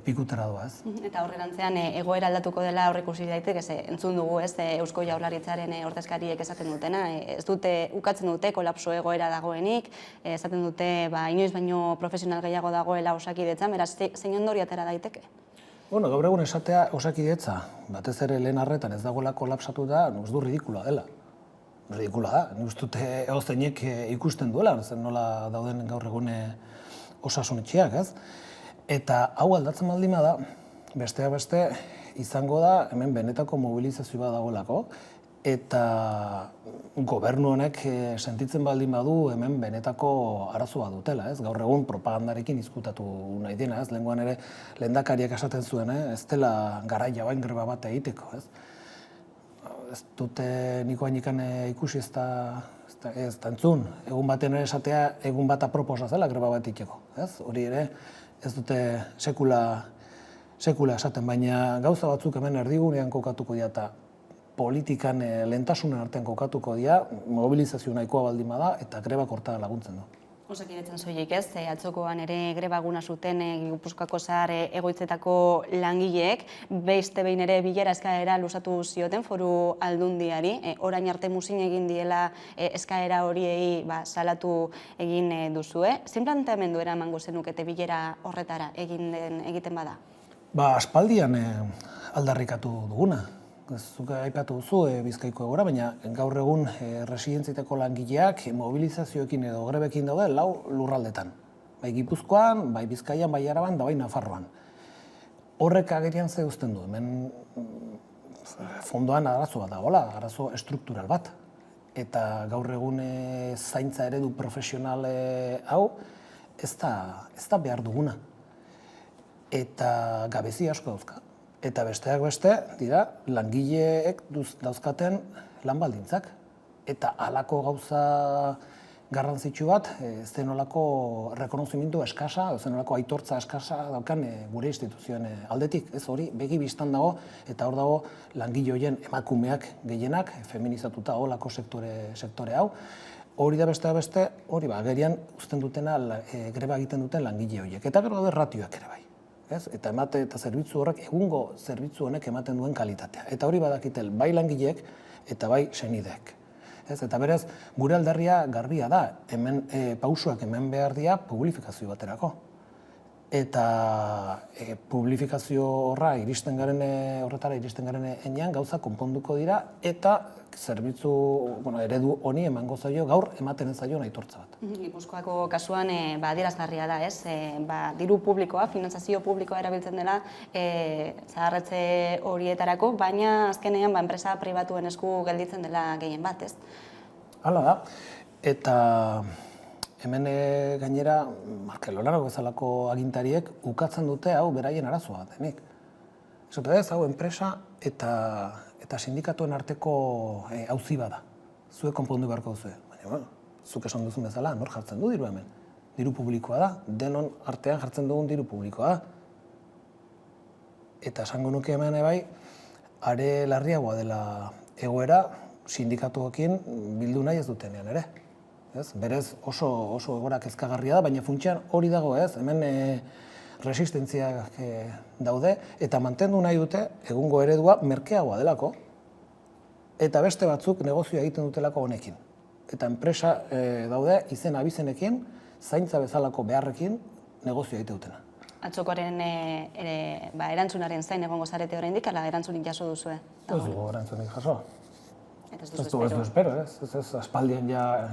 pikutera doa, ez? Eta horrerantzean egoera aldatuko dela aurreikusi daiteke, entzun dugu, ez, Eusko Jaurlaritzaren ordezkariek esaten dutena, ez dute, ukatzen dute kolapso egoera dagoenik, esaten dute, inoiz baino profesional gehiago dagoela Osakidetzan, beraz, zein ondorio atera daiteke? Bueno, gaur egun esatea Osakidetza, batez ere lehen arretan ez dagoela kolapsatu da, ez du ridikula dela. Ridikula da, nik uste dute eozeinek ikusten duela, zen nola dauden gaur egun osasunetxeak, ez? Eta hau aldatzen baldin da, besteak beste izango da hemen benetako mobilizazio bat dagoelako, eta gobernu honek sentitzen baldin badu hemen benetako arazoa dutela, ez? Gaur egun propagandarekin izkutatu nahi dena, ez? Lehengoan ere lehendakariak esaten zuen, ez dela garaia bain greba bat egiteko, ez? Ez dute niko hainikan ikusi ez da entzun. Egun baten ere esatea egun bat aproposa zela greba bat egiteko, ez? Hori ere ez dute sekula esaten, baina gauza batzuk hemen erdigunean kokatuko dira eta politikan lehentasunen artean kokatuko dira, mobilizazio nahikoa baldin bada eta greba korta laguntzen du. Osakidetzan soilik ez, atzokoan ere greba eguna zuten Gipuzkoako zahar egoitzetako langileek, beste behin ere bilera eskaera luzatu zioten Foru Aldundiari, orain arte muzin egin diela eskaera horiei salatu egin duzue. Zein planteamendu eramango zenukete bilera horretara egiten bada? Aspaldian aldarrikatu duguna. Zuk aipatu duzu Bizkaiko egoera, baina gaur egun residentzietako langileak mobilizazioekin edo grebekin daude 4 lurraldetan. Bai Gipuzkoan, bai Bizkaian, bai Araban, da bai Nafarroan. Horrek agerian ze uzten du, hemen fondoan arazo bat dagoela, arazo estruktural bat. Eta gaur egun zaintza eredu profesional hau ez da behar duguna. Eta gabezi asko dauzka. Eta besteak beste, dira, langileek dauzkaten lan baldintzak. Eta halako gauza garrantzitsu bat, zenolako rekonozimendu eskasa, zenolako aitortza eskasa daukan gure instituzioen aldetik. Ez hori, begi bistan dago, eta hor dago langile horien emakumeak gehienak, feminizatuta holako sektore hau. Hori da besteak beste, hori agerian uzten dutena greba egiten duten langile horiek. Eta gero daude ratioak ere bai. Eta emate eta zerbitzu horrek, egungo zerbitzu honek ematen duen kalitatea. Eta hori badakitel bai langileek eta bai senideek. Eta berez, gure aldarria garbia da, pausoak hemen behar dira publifikazio baterako. eta publifikazio horretara iristen garen enean gauza konponduko dira eta zerbitzu, eredu honi emango zaio gaur ematen ez zaio aitortza bat. Gipuzkoako kasuan adierazgarria da, ez? Diru publikoa, finantzazio publikoa erabiltzen dela zaharretze horietarako, baina azkenean enpresa pribatuen esku gelditzen dela gehien bat, ez? Hala da, eta hemen gainera Markelolano bezalako agintariek ukatzen dute hau beraien arazoa denik. Esaten ez, hau enpresa eta sindikatuen arteko auzi bada. Zuek konpondu beharko duzue. Baina, zuk esan duzun bezala, nor jartzen du diru hemen? Diru publikoa da, denon artean jartzen dugun diru publikoa da. Eta esango nuke hemen bai, are larriagoa dela egoera sindikatuekin bildu nahi ez dutenean ere. Berez oso egoera kezkagarria da, baina funtsean hori dago ez, hemen resistentziak daude eta mantendu nahi dute egungo eredua merkeagoa delako eta beste batzuk negozioa egiten dutelako honekin. Eta enpresa daude izen abizenekin, zaintza bezalako beharrekin negozioa egite dutena. Atzokoaren erantzunaren zain egongo zarete oraindik, ala erantzunik jaso duzue? Ez dugu erantzunik jaso. Ez Ez du espero, ez aspaldien ja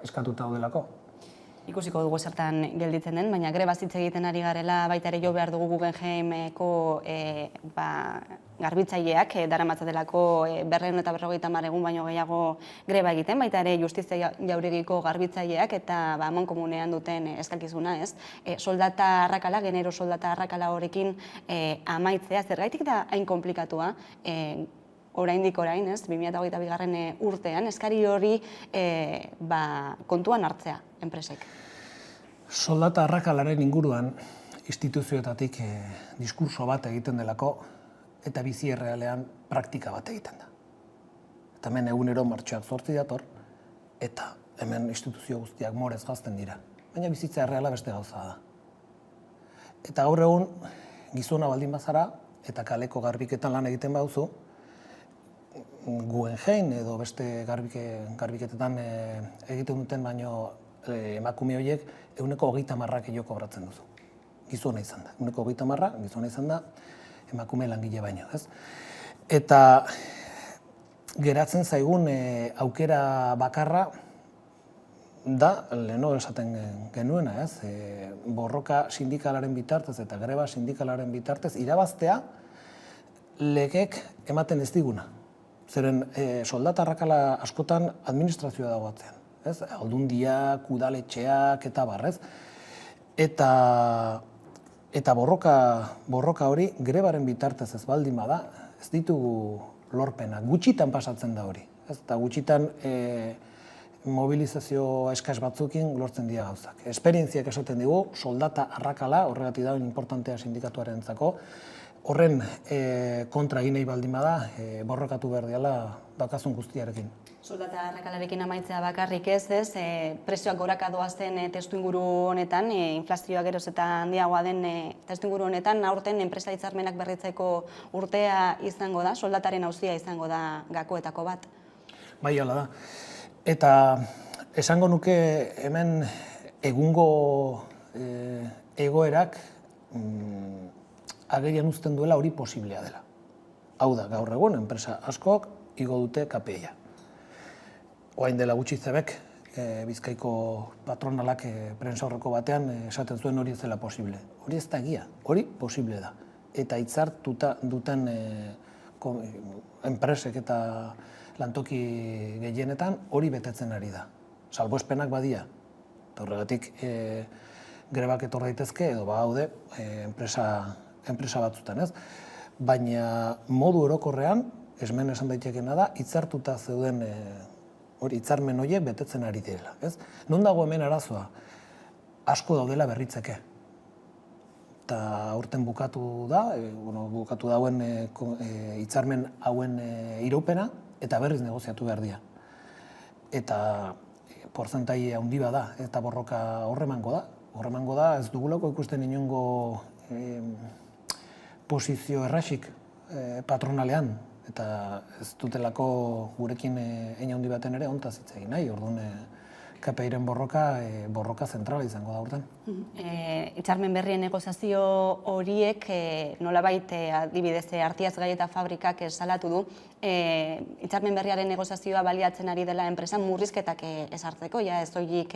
eskatuta daudelako. Ikusiko dugu zertan gelditzen den, baina greba hitz egiten ari garela baita ere jo behar dugu Guggenheimeko garbitzaileak daramatzadelako 250 egun baino gehiago greba egiten, baita ere Justizia Jauregiko garbitzaileak eta amankomunean duten eskakizuna, ez? Soldata arrakala, genero soldata arrakala horekin amaitzea, zergaitik da hain konplikatua? Oraindik orain, ez, 2022. Urtean, eskari hori kontuan hartzea, enpresek. Soldata arrakalaren inguruan instituzioetatik diskurso bat egiten delako eta bizi errealean praktika bat egiten da. Eta hemen egunero martxoak 8 dator eta hemen instituzio guztiak morez gazten dira. Baina bizitza erreala beste gauza da. Eta gaur egun gizona baldin bazara eta kaleko garbiketan lan egiten baduzu, Guggenheim edo beste garbiketetan egiten duten baino emakume horiek 130 gehiago kobratzen duzu. Gizona izan da. 130 gizona izan da emakume langile baino, ez? Eta geratzen zaigun aukera bakarra da, leheno esaten genuena, ez? Borroka sindikalaren bitartez eta greba sindikalaren bitartez irabaztea legek ematen ez diguna. Zeren soldata arrakala askotan administrazioa dago atzean. Aldundiak, udaletxeak eta barrez. Eta borroka hori grebaren bitartez ez baldin bada, ez ditugu lorpena. Gutxitan pasatzen da hori. Eta gutxitan mobilizazio eskas batzukin lortzen dira gauzak. Esperientziak esaten digu, soldata arrakala, horregatik dagoen importantea sindikatuarentzako, horren kontra egin nahi baldin bada, borrokatu behar diala dakazun guztiarekin. Soldata arrakalarekin amaitzea bakarrik ez, prezioak goraka doazen testuinguru honetan, inflazioa geroz eta handiagoa den testuinguru honetan, aurten enpresa hitzarmenak berritzeko urtea izango da, soldataren auzia izango da gakoetako bat. Bai, hala da. Eta esango nuke hemen egungo egoerak agerian uzten duela hori posiblea dela. Hau da, gaur egun, enpresa askok igo dute KPI-a. Oain dela gutxi zebek, Bizkaiko patronalak prentsaurreko batean esaten zuen hori ez dela posible. Hori ez da egia, hori posible da. Eta hitzartuta duten enpresek eta lantoki gehienetan hori betetzen ari da. Salbuespenak badia. Eta horregatik grebak etor daitezke edo badaude enpresa batzutan, ez? Baina modu orokorrean, esmen esan daitekena da, hitzartuta zeuden hitzarmen horiek betetzen ari direla, ez? Non dago hemen arazoa? Asko daudela berritzeke. Eta aurten bukatu dauen hitzarmen hauen iraupena eta berriz negoziatu behar dira. Eta porzentai handi bada eta borroka horremango da. Horremango da, ez dugulako ikusten inongo posizio erraxik patronalean, eta ez dutelako gurekin hein handi baten ere hontaz hitz egin nahi. Orduan KPIren borroka zentrala izango da urten. Hitzarmen berrien negoziazio horiek nolabait adibidez Artiaz Gai eta Fabrikak salatu du hitzarmen berriaren negoziazioa baliatzen ari dela enpresa murrizketak ezartzeko, ja ez soilik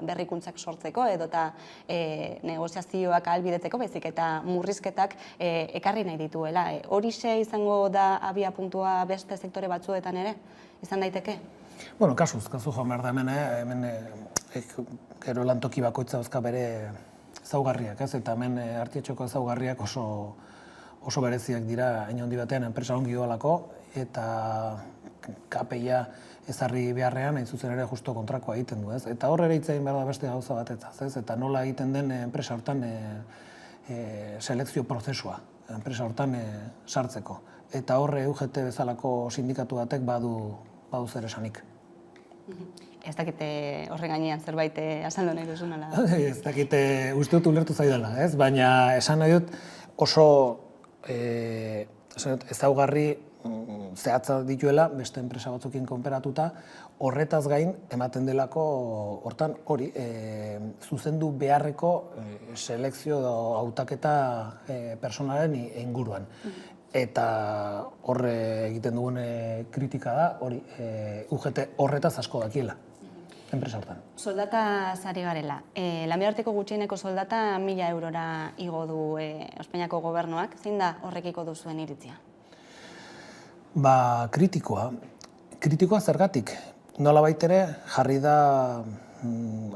berrikuntzak sortzeko edota negoziazioak ahalbidetzeko, baizik eta murrizketak ekarri nahi dituela. Horixe izango da abia puntua beste sektore batzuetan ere? Izan daiteke? Bueno, kasu joan behar da hemen gero lantoki bakoitza dauzka bere ezaugarriak, ez? Eta hemen Artietxeko ezaugarriak oso bereziak dira hain handi batean enpresa ongi doalako eta KPIa ezarri beharrean hain zuzen ere justo kontrakoa egiten du, ez? Eta hor ere hitz egin behar da beste gauza batetzaz, ez? Eta nola egiten den enpresa hortan selekzio prozesua, enpresa hortan sartzeko. Eta horre UGT bezalako sindikatu batek badu zer esanik. Ez dakite horren gainean zerbait azaldu nahi duzun ala? Ez dakite uste dut ulertu zaidala, ez? Baina esan nahi dut oso ezaugarri zehatza dituela beste enpresa batzukin konperatuta, horretaz gain ematen delako hortan hori zuzendu beharreko selekzio hautaketa personalen inguruan. Eta horre egiten dugun kritika da, hori UGT horretaz asko dakiela, enpresa hortan. Soldata zari garela. Lanbide-arteko gutxieneko soldata 1.000 eurora igo du Espainiako gobernuak. Zein da horrekiko duzuen iritzia? Kritikoa zergatik. Nola baitere jarri da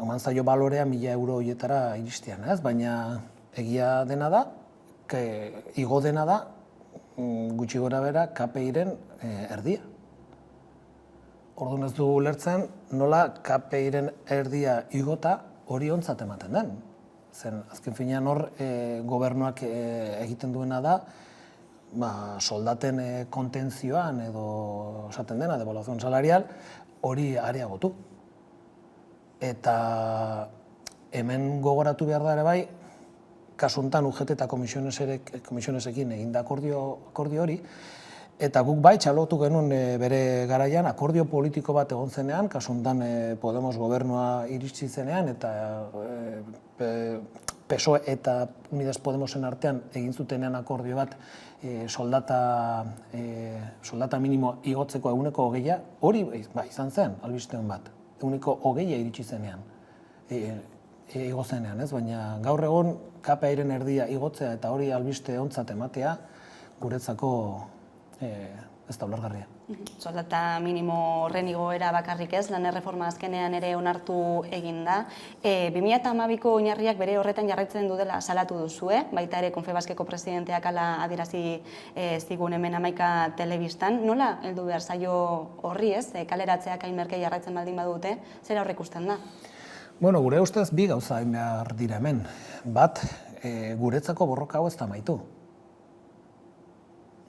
oman zaio balorea 1.000 euro horietara iristean, ez? Baina egia dena da, igo dena da, gutxi gora bera KPIren erdia. Orduan ez dugu ulertzen nola KPIren erdia igota hori ontzat ematen den. Zen azken finean hor gobernuak egiten duena da soldaten kontentzioan edo esaten dena, devaluación salarial, hori areagotu. Eta hemen gogoratu behar da ere bai, kasuntan UGT eta komisionesekin eginda akordio hori, eta guk bai txalotu genuen bere garaian akordio politiko bat egon zenean, kasuntan Podemos gobernua iritsi zenean, eta PSOE eta Unidas Podemosen artean egin zutenean akordio bat soldata minimo igotzeko 120, hori izan zen, albistean bat, 120 iritsi zenean. Igo zenean, ez? Baina gaur egon KPIren erdia igotzea eta hori albiste ontzat ematea guretzako ez da ulergarria. Soldata minimo horren igoera bakarrik ez, lan erreforma azkenean ere onartu egin da. 2012ko oinarriak bere horretan jarraitzen du dela salatu duzue, baita ere Confebaskeko presidenteak hala adierazi zigun hemen Hamaika telebistan. Nola heldu behar zaio horri ez, kaleratzeak hain merke jarraitzen baldin badute, zera horrek ikusten da? Bueno, gure ustez bi gauza hain behar dira hemen. Bat, guretzako borroka hau ez da amaitu.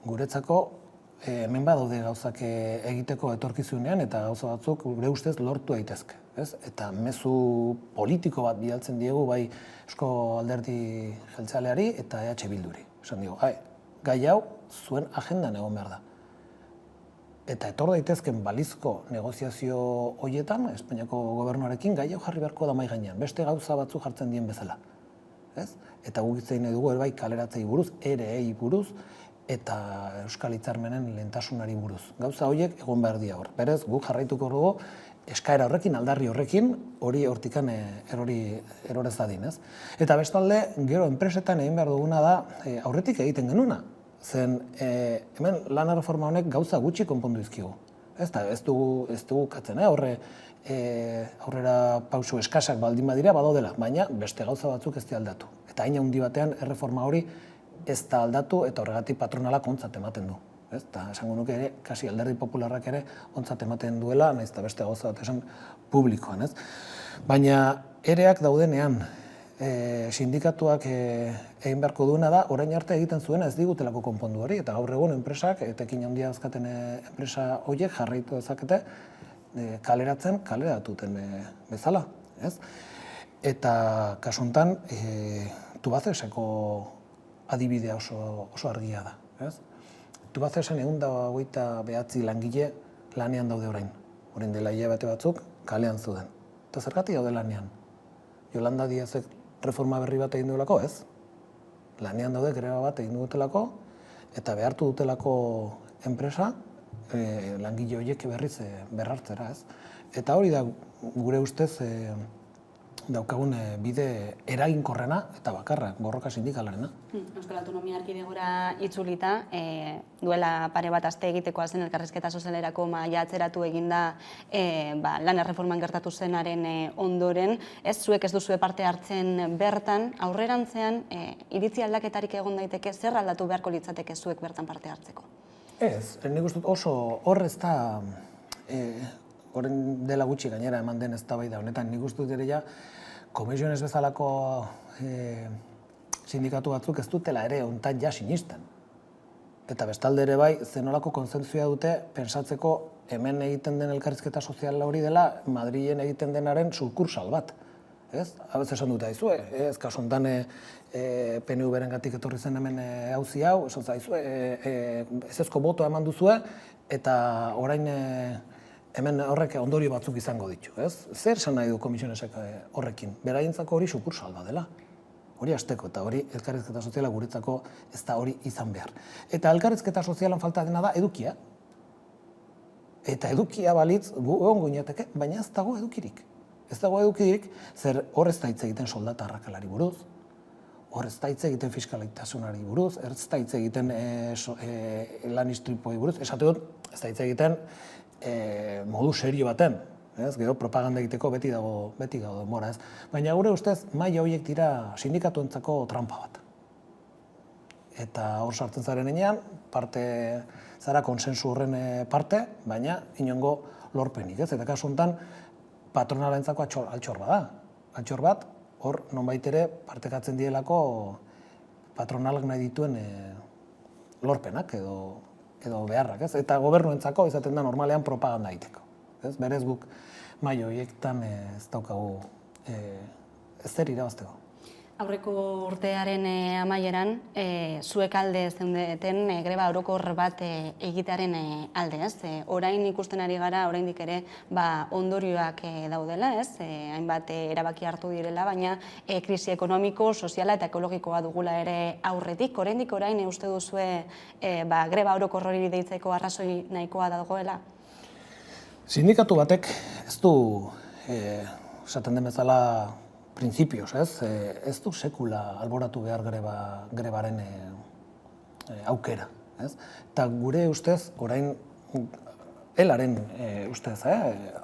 Guretzako hemen badaude gauzak egiteko etorkizunean eta gauza batzuk gure ustez lortu daitezke. Eta mezu politiko bat bidaltzen diegu bai Eusko Alderdi Jeltzaleari eta EH Bilduri. Esan digu, gai hau zuen agendan egon behar da. Eta etor daitezken balizko negoziazio horietan, Espainiako gobernuarekin gai hau jarri beharko da mahai gainean, beste gauza batzu jartzen dien bezala. Eta guk hitz egin nahi dugu bai kaleratzei buruz, EREei buruz, eta Euskal Hitzarmenen lehentasunari buruz. Gauza horiek egon behar dira hor. Berez, guk jarraituko dugu eskaera horrekin, aldarri horrekin, hori hortikan erorez dadin. Eta bestalde, gero enpresetan egin behar duguna da aurretik egiten genuna. Zen hemen lan erreforma honek gauza gutxi konpondu izkigu. Ez dugu katzen, aurrera pausu eskasak baldin badira badaudela, baina beste gauza batzuk ez di aldatu. Eta hain handi batean erreforma hori ez da aldatu eta horregatik patronalak ontzat ematen du. Eta esango nuke ere, kasi Alderdi Popularrak ere ontzat ematen duela, nahiz eta beste gauza bat esan publikoan. Baina ereak daudenean, sindikatuak egin beharko duena da, orain arte egiten zuena ez digutelako konpondu hori, eta gaur egun enpresak, etekin handia azkaten enpresa horiek jarraitu dezakete kaleratzen, kaleratuten bezala. Eta kasuntan, Tubacexeko adibidea oso argia da. Tubacexen 129 langile lanean daude orain. Orain dela hilabete batzuk kalean zuden. Eta zergatik daude lanean? Yolanda Díazek reforma berri bat egin duelako, ez? Lanean daude greba bat egin dutelako, eta behartu dutelako enpresa, langile horiek berriz berrartzera, ez? Eta hori da gure ustez daukagun bide eraginkorrena eta bakarra, borroka sindikalarena. Euskal Autonomia Erkidegora itzulita, duela pare bat aste egitekoa zen elkarrizketa sozialerako mahaia atzeratu eginda lan erreforman gertatu zenaren ondoren, ez zuek ez duzue parte hartzen bertan, aurrerantzean iritzi aldaketarik egon daiteke, zer aldatu beharko litzateke zuek bertan parte hartzeko? Ez, nik uste dut oso horrez da, horren dela gutxi gainera eman den eztabaida honetan, nik uste dut ere ja, komisiones bezalako sindikatu batzuk ez dutela ere hontan ja sinisten. Eta bestalde ere bai, zenolako konsentzioa dute pensatzeko hemen egiten den elkarrizketa sozial hori dela Madrilen egiten denaren sukursal bat. Ez? Habez esan dute haizue, ez kasu hontan PNV-ren gatik etorri zen hemen auzi hau, esan zaizue, ezezko botoa eman duzue, eta orain hemen horrek ondorio batzuk izango ditu, ez? Zer esan nahi du komisionesek horrekin? Beraientzako hori sukursal bat dela. Hori hasteko eta hori elkarrizketa soziala guretzako ez da hori izan behar. Eta elkarrizketa sozialan falta dena da edukia. Eta edukia balitz gu egongo ginateke, baina ez dago edukirik. Ez dago edukirik, zer hor ez da hitz egiten soldata arrakalari buruz, hor ez da hitz egiten fiskalitasunari buruz, ez da hitz egiten lan istripoi buruz, esate dut, ez da hitz egiten modu serio baten, gero propaganda egiteko beti dago denbora, ez? Baina gure ustez, maila horiek dira sindikatuentzako trampa bat. Eta hor sartzen zaren enean, zara konsensu horren parte, baina inongo lorpenik, ez? Eta kasu honetan, patronalentzako altxor bada. Altxor bat, hor nonbait ere partekatzen dielako patronalak nahi dituen lorpenak edo beharrak, ez? Eta gobernuentzako izaten da normalean propaganda egiteko. Berez guk maila horietan ez daukagu ezer irabazteko. Aurreko urtearen amaieran, zuek alde zeundeten greba orokor bat egitearen alde, ez? Orain ikusten ari gara, oraindik ere ondorioak daudela, ez? Hainbat erabaki hartu direla, baina krisi ekonomiko, soziala eta ekologikoa dugula ere aurretik. Orain uste duzue greba orokor hori deitzeko arrazoi nahikoa dagoela? Sindikatu batek ez du, esaten den bezala, printzipioz, ez du sekula alboratu behar grebaren aukera. Eta gure ustez, orain, elaren ustez,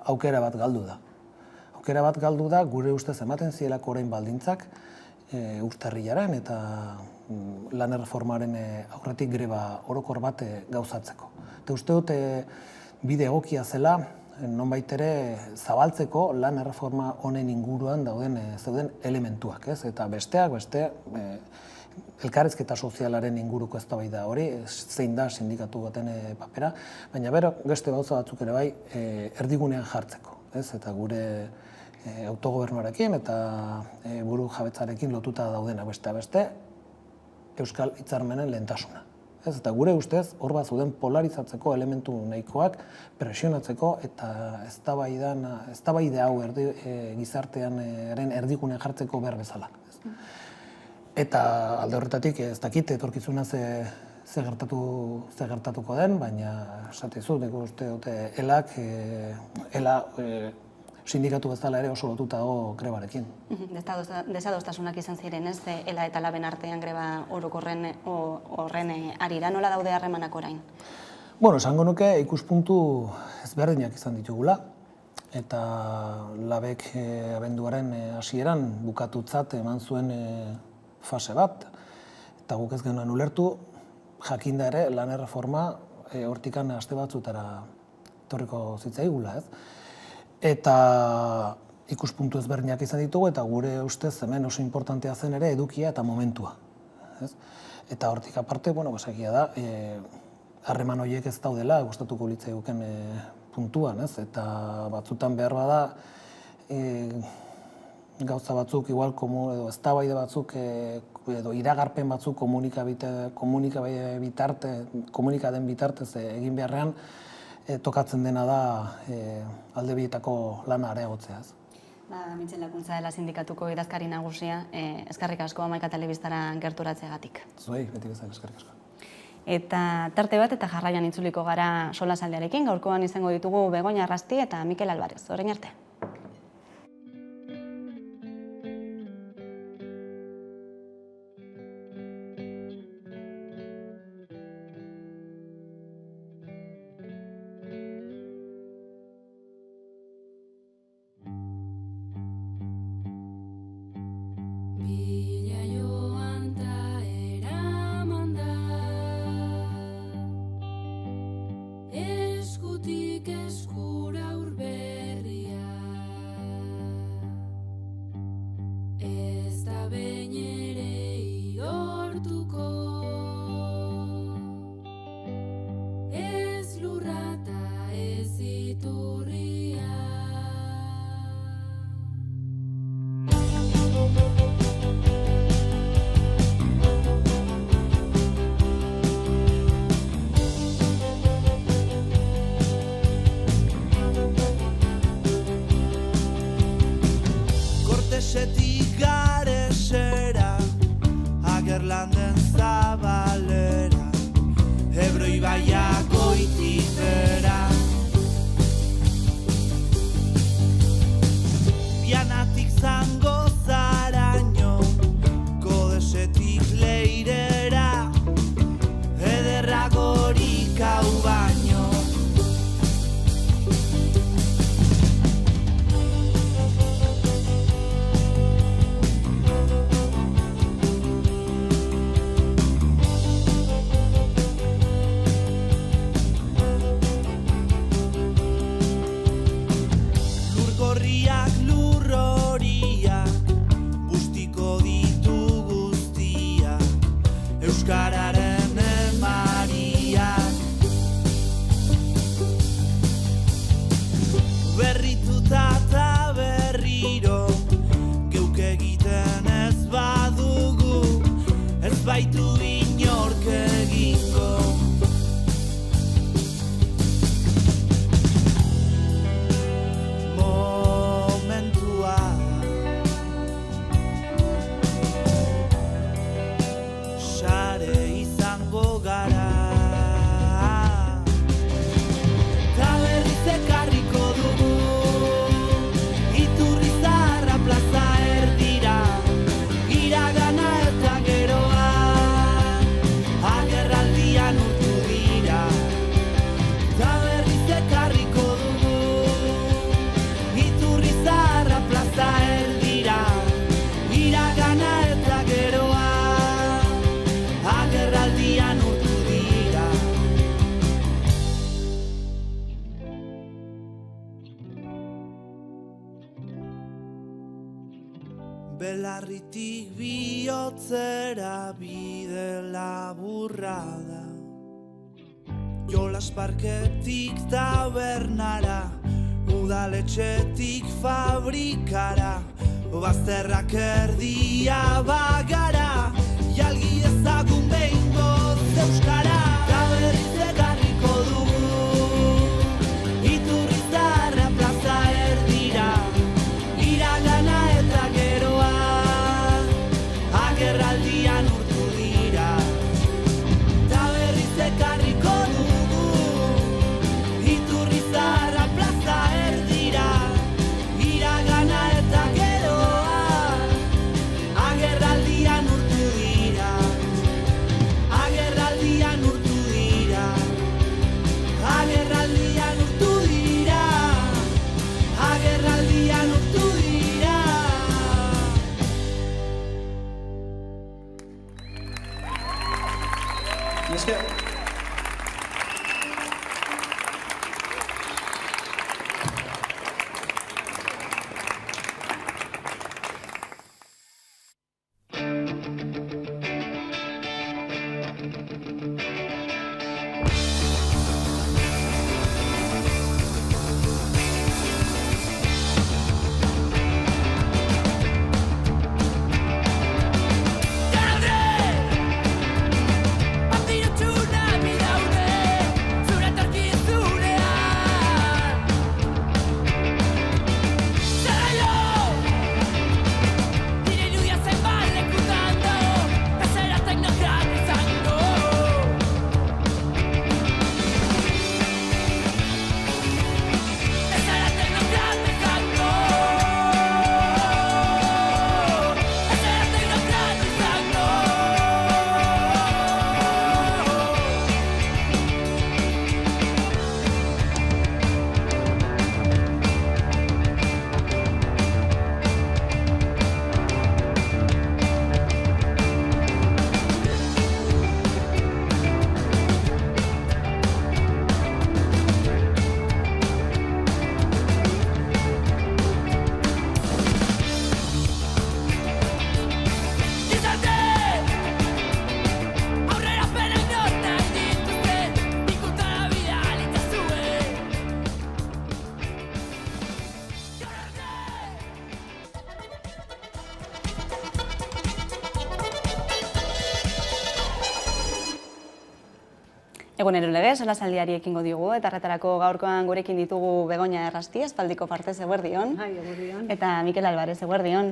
aukera bat galdu da. Aukera bat galdu da, gure ustez ematen zielako orain baldintzak urtarrilaren eta lan erreformaren aurretik greba orokor bat gauzatzeko. Eta uste dut bide egokia zela, nonbait ere zabaltzeko lan erreforma honen inguruan zeuden elementuak, ez? Eta besteak beste elkarrizketa sozialaren inguruko eztabaida hori, zein da sindikatu baten papera, baina beste gauza batzuk ere bai erdigunean jartzeko, ez? Eta gure autogobernuarekin eta buru jabetzarekin lotuta daudena beste Euskal Hitzarmenen lehentasuna. Eta gure ustez, hor bat zuden polarizatzeko elementu nahikoak presionatzeko eta eztabaide hau gizartean erdigunean jartzeko behar bezala. Eta alde horretatik ez dakit etorkizuna ze gertatuko den, baina esatizu, nik uste dute ela sindikatu bezala ere oso lotuta dago grebarekin. Desadostasunak izan ziren, ez? Ela eta laben artean greba orokorren horren arira, nola daude harremanak orain? Bueno, esango nuke ikuspuntu ezberdinak izan ditugula, eta labek abenduaren hasieran bukatutzat eman zuen fase bat, eta guk ez genuen ulertu, jakinda ere lan erreforma hortikan aste batzutara etorriko zitzaigula, ez? Eta ikuspuntu ezberdinak izan ditugu, eta gure ustez hemen oso importantea zen ere edukia eta momentua. Eta hortik aparte, egia da, harreman horiek ez daudela, gustatuko litzaiguken puntuan, eta batzutan behar bada, gauza batzuk, igual, edo eztabaide batzuk, edo iragarpen batzuk komunikaden bitartez egin beharrean, tokatzen dena da alde bietako lana areagotzea. Mitzen Lakuntza dela sindikatuko idazkari nagusia, eskerrik asko Hamaika Telebistara gerturatzeagatik. Zuei, beti bezala eskerrik asko. Eta tarte bat eta jarraian itzuliko gara solasaldiarekin, gaurkoan izango ditugu Begoña Arrasti eta Mikel Alvarez. Orain arte. Kortesetik garesera, Agerlanden zabalera, Ebro ibaiak goitik bera. Pianatik zango zaraino, Kodesetik leirera, Ederragorik hau baino. Euskararen emariak berrituta eta berriro geuk egiten ez badugu ez baitu inork egingo. Momentua izango gara ta berriz ekarriko dugu Iturrizarra plaza erdira iragana eta geroa agerraldian urtu dira ta berriz ekarriko dugu Iturrizarra plaza erdira iragana eta geroa agerraldian urtu dira. Belarritik bihotzera bide laburra da, Jolas parketik tabernara, udaletxetik fabrikara, bazterrak erdia bagara, jalgi ezagun behingoz euskara. Ta berriz ekarriko dugu Iturrizarra plaza erdira iragana eta geroa agerraldian urtu dira. Ta berriz ekarriko dugu Iturrizarra plaza erdira iragana eta geroa agerraldian urtu dira. Agerraldian urtu dira. Egunero legez, solasaldiari ekingo digu, eta horretarako gaurkoan gurekin ditugu Begoña Errasti, Aspaldiko Partez eguerdion. Eta Mikel Alvarez eguerdion.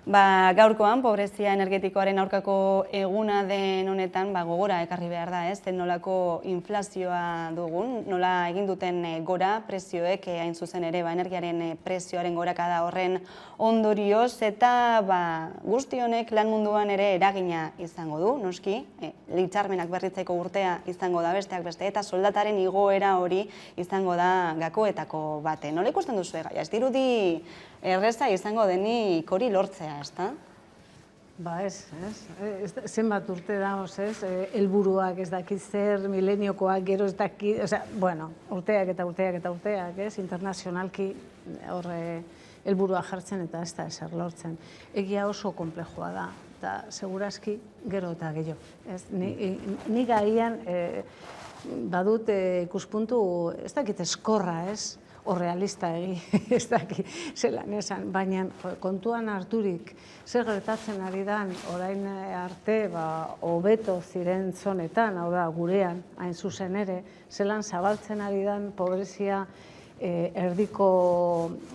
Gaurkoan, pobrezia energetikoaren aurkako eguna den honetan gogora ekarri behar da, zen nolako inflazioa dugun, nola egin duten gora prezioek hain zuzen ere energiaren prezioaren gorakada horren ondorioz, eta guzti honek lan munduan ere eragina izango du, noski, hitzarmenak berritzeko urtea izango da besteak beste, eta soldataren igoera hori izango da gakoetako bate. Nola ikusten duzu gaia? Ez dirudi erreza izango denik hori lortzea, ezta? Ez. Zenbat urte dagoz, ez? Helburuak ez dakit zer, mileniokoak gero ez dakit, urteak eta urteak eta urteak, ez? Internazionalki horre helburua jartzen eta ez da ezer lortzen. Egia oso konplexua da, eta segurazki gero eta gehiago. Nik agian badut ikuspuntu, ez dakit eskorra, ez? O realista ez dakit zelan esan, baina kontuan harturik zer gertatzen ari dan orain arte hobeto ziren zonetan, hau da gurean, hain zuzen ere, zelan zabaltzen ari dan pobrezia erdiko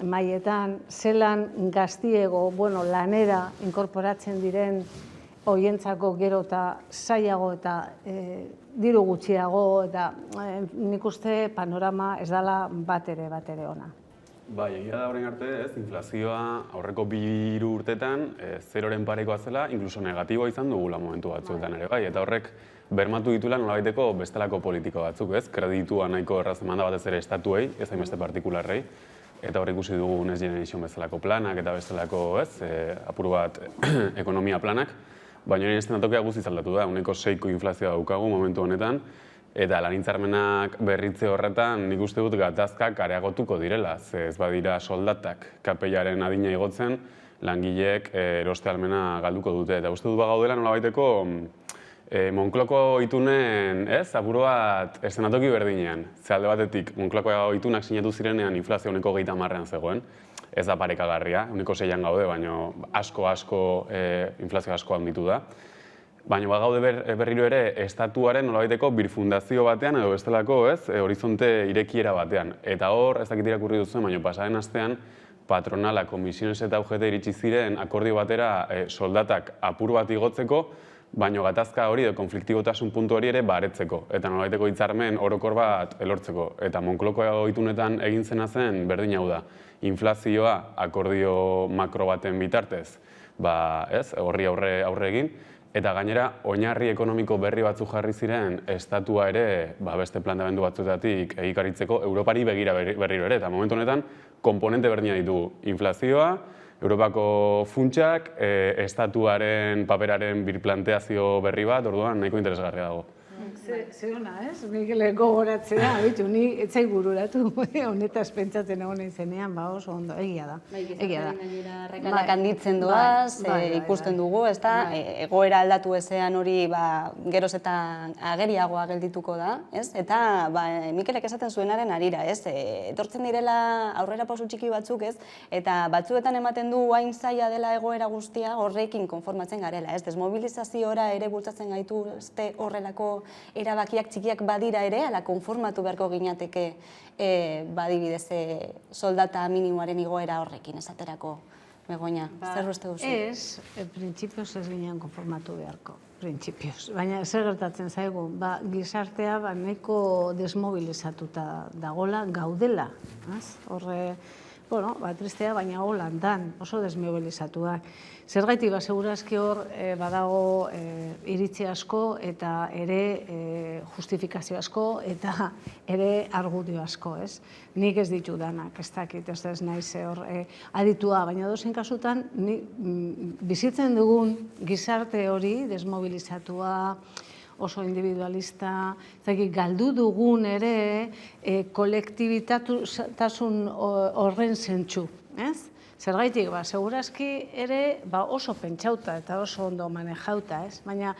mailetan, zelan gaztiego lanera inkorporatzen diren hoientzako gero eta zailago eta diru gutxiago, eta nik uste panorama ez dela bat ere ona. Egia da horren arte, inflazioa aurreko 2 urtetan zeroren parekoa zela, inkluso negatiboa izan dugula momentu batzuetan ere, eta horrek bermatu ditula nolabaiteko bestelako politiko batzuk, kreditua nahiko erraz emanda batez ere estatuei, ez hainbeste partikularrei, eta hor ikusi dugu Next Generation bezalako planak eta bestelako apur bat ekonomia planak, baina hori estenatokia guztiz aldatu da, 6ko inflazioa daukagu momentu honetan, eta lan-hitzarmenak berritze horretan nik uste dut gatazkak areagotuko direla, ez badira soldatak kapeiaren adina igotzen, langileek eroste ahalmena galduko dute. Eta uste dut gaudela nolabaiteko Moncloko itunen, apur bat estenatoki berdinean. Ze alde batetik, Moncloko itunak sinatu zirenean inflazio 30%an zegoen, ez da parekagarria, 6an gaude, baina asko inflazio asko handitu da. Baina gaude berriro ere estatuaren nolabaiteko birfundazio batean edo bestelako horizonte irekiera batean. Eta hor, ez dakit irakurri duzuen, baina pasaren astean patronala, komisiones eta UGT iritsi ziren akordio batera soldatak apur bat igotzeko, baina gatazka hori edo konfliktibotasun puntu hori ere baretzeko. Eta nolabaiteko hitzarmen orokor bat elortzeko. Eta Moncloko itunetan egin zena zen berdin hau da. Inflazioa akordio makro baten bitartez, horri aurre egin, eta gainera oinarri ekonomiko berri batzuk jarri ziren estatua ere beste planteamendu batzuetatik egikaritzeko Europari begira berriro ere, eta momentu honetan komponente berdina ditugu. Inflazioa, Europako funtsak, estatuaren paperaren birplanteazio berri bat, orduan nahiko interesgarria dago. Ze hona, ez? Mikele gogoratzea, ni etzai bururatu, honetaz pentsatzen egon izenean, oso ondo, egia da. Rekalak handitzen doaz, ikusten dugu, ez da, egoera aldatu ezean hori geroz eta ageriagoa geldituko da, ez? Eta Mikelek esaten zuenaren arira, ez? Etortzen direla aurrera pausu txiki batzuk, ez? Eta batzuetan ematen du hain zaila dela egoera guztia horrekin konformatzen garela, ez? Desmobilizaziora ere bultzatzen gaitu horrelako erabakiak txikiak badira ere, ala konformatu beharko ginateke badibidez soldata minimoaren igoera horrekin esaterako, Begoña, zer uste duzu? Ez, printzipioz ez ginen konformatu beharko, printzipioz. Baina zer gertatzen zaigu, gizartea nahiko desmobilizatuta dagola gaudela, horre, tristea, baina holan dan, oso desmobilizatuak. Zergaitik segurazki hor badago iritzi asko eta ere justifikazio asko eta ere argudio asko, ez? Nik ez ditu danak, ez dakit, ez naiz hor aditua, baina dozen kasutan bizitzen dugun gizarte hori desmobilizatua, oso individualista, galdu dugun ere kolektibitasun horren zentsu, ez? Zergaitik, segurazki ere oso pentsauta eta oso ondo manejauta, ez? Baina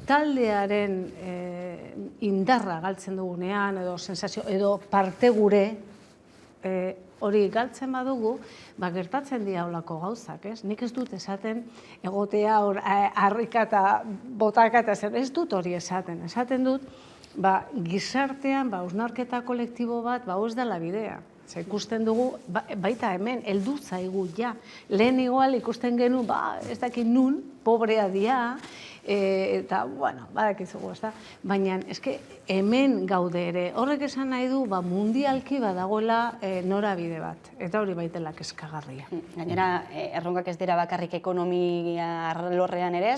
taldearen indarra galtzen dugunean, edo sensazio, edo parte gure, hori galtzen badugu, gertatzen dira holako gauzak, ez? Nik ez dut esaten egotea harrika eta botaka eta zer, ez dut hori esaten. Esaten dut gizartean hausnarketa kolektibo bat ez dela bidea. Ikusten dugu, baita hemen, heldu zaigu, ja. Lehen igual ikusten genuen, ez dakit nun, pobrea dia, eta, bueno, badakizugu, ez da? Baina, eske, hemen gaude ere, horrek esan nahi du, mundialki badagoela norabide bat, eta hori baitela kezkagarria. Gainera, erronkak ez dira bakarrik ekonomia arlorrean ere,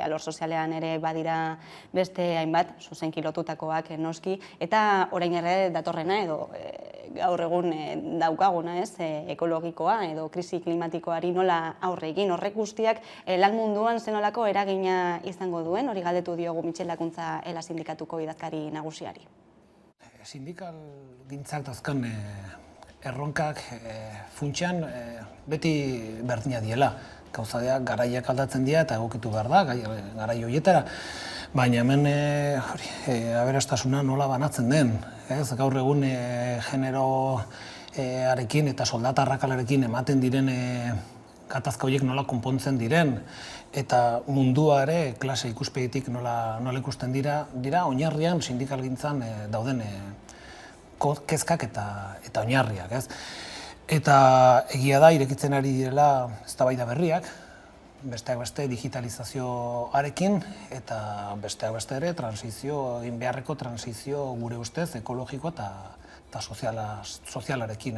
alor sozialean ere badira beste hainbat, zuzenki lotutakoak noski, eta orain ere datorrena edo gaur egun daukaguna, ekologikoa edo krisi klimatikoari nola aurre egin, horrek guztiak lan munduan zenolako eragina izango duen, hori galdetu diogu Mitxel Lakuntza ELA sindikatuko idazkari nagusiari. Sindikal gintzak dauzkan erronkak funtsean beti berdina diela. Gauzadeak garaiak aldatzen dira eta egokitu behar da, garai horietara. Baina hemen aberastasuna nola banatzen den. Gaur egun generoarekin eta soldata arrakalarekin ematen diren gatazka horiek nola konpontzen diren. Eta mundua ere klase ikuspegitik nola ikusten dira oinarrian sindikalgintzan dauden kezkak eta oinarriak. Eta egia da, irekitzen ari direla eztabaida berriak, besteak beste digitalizazioarekin, eta besteak beste ere egin beharreko transizio gure ustez ekologiko eta sozialarekin.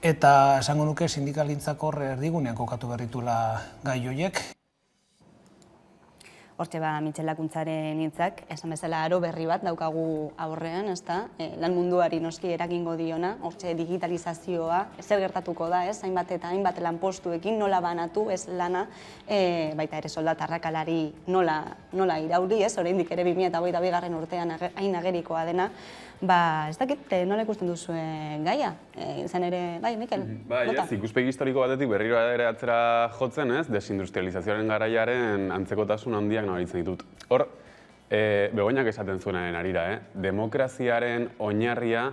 Eta esango nuke sindikalgintzak hor erdigunean kokatu berritula gai horiek. Hortxe Mitxel Lakuntzaren hitzak, esan bezala aro berri bat daukagu aurrean, ezta? Lan munduari noski eragingo diona, hortxe digitalizazioa, zer gertatuko da, hainbat eta hainbat lanpostuekin nola banatu, ez lana, baita ere soldata arrakalari nola irauli, oraindik ere 2022. Urtean hain agerikoa dena, ez dakit nola ikusten duzuen gaia, izan ere, bai, Mikel? Bai, ikuspegi historiko batetik berriro ere atzera jotzen, desindustrializazioaren garaiaren antzekotasun handiak nabaritzen ditut. Hor, Begoñak esaten zuenaren arira, demokraziaren oinarria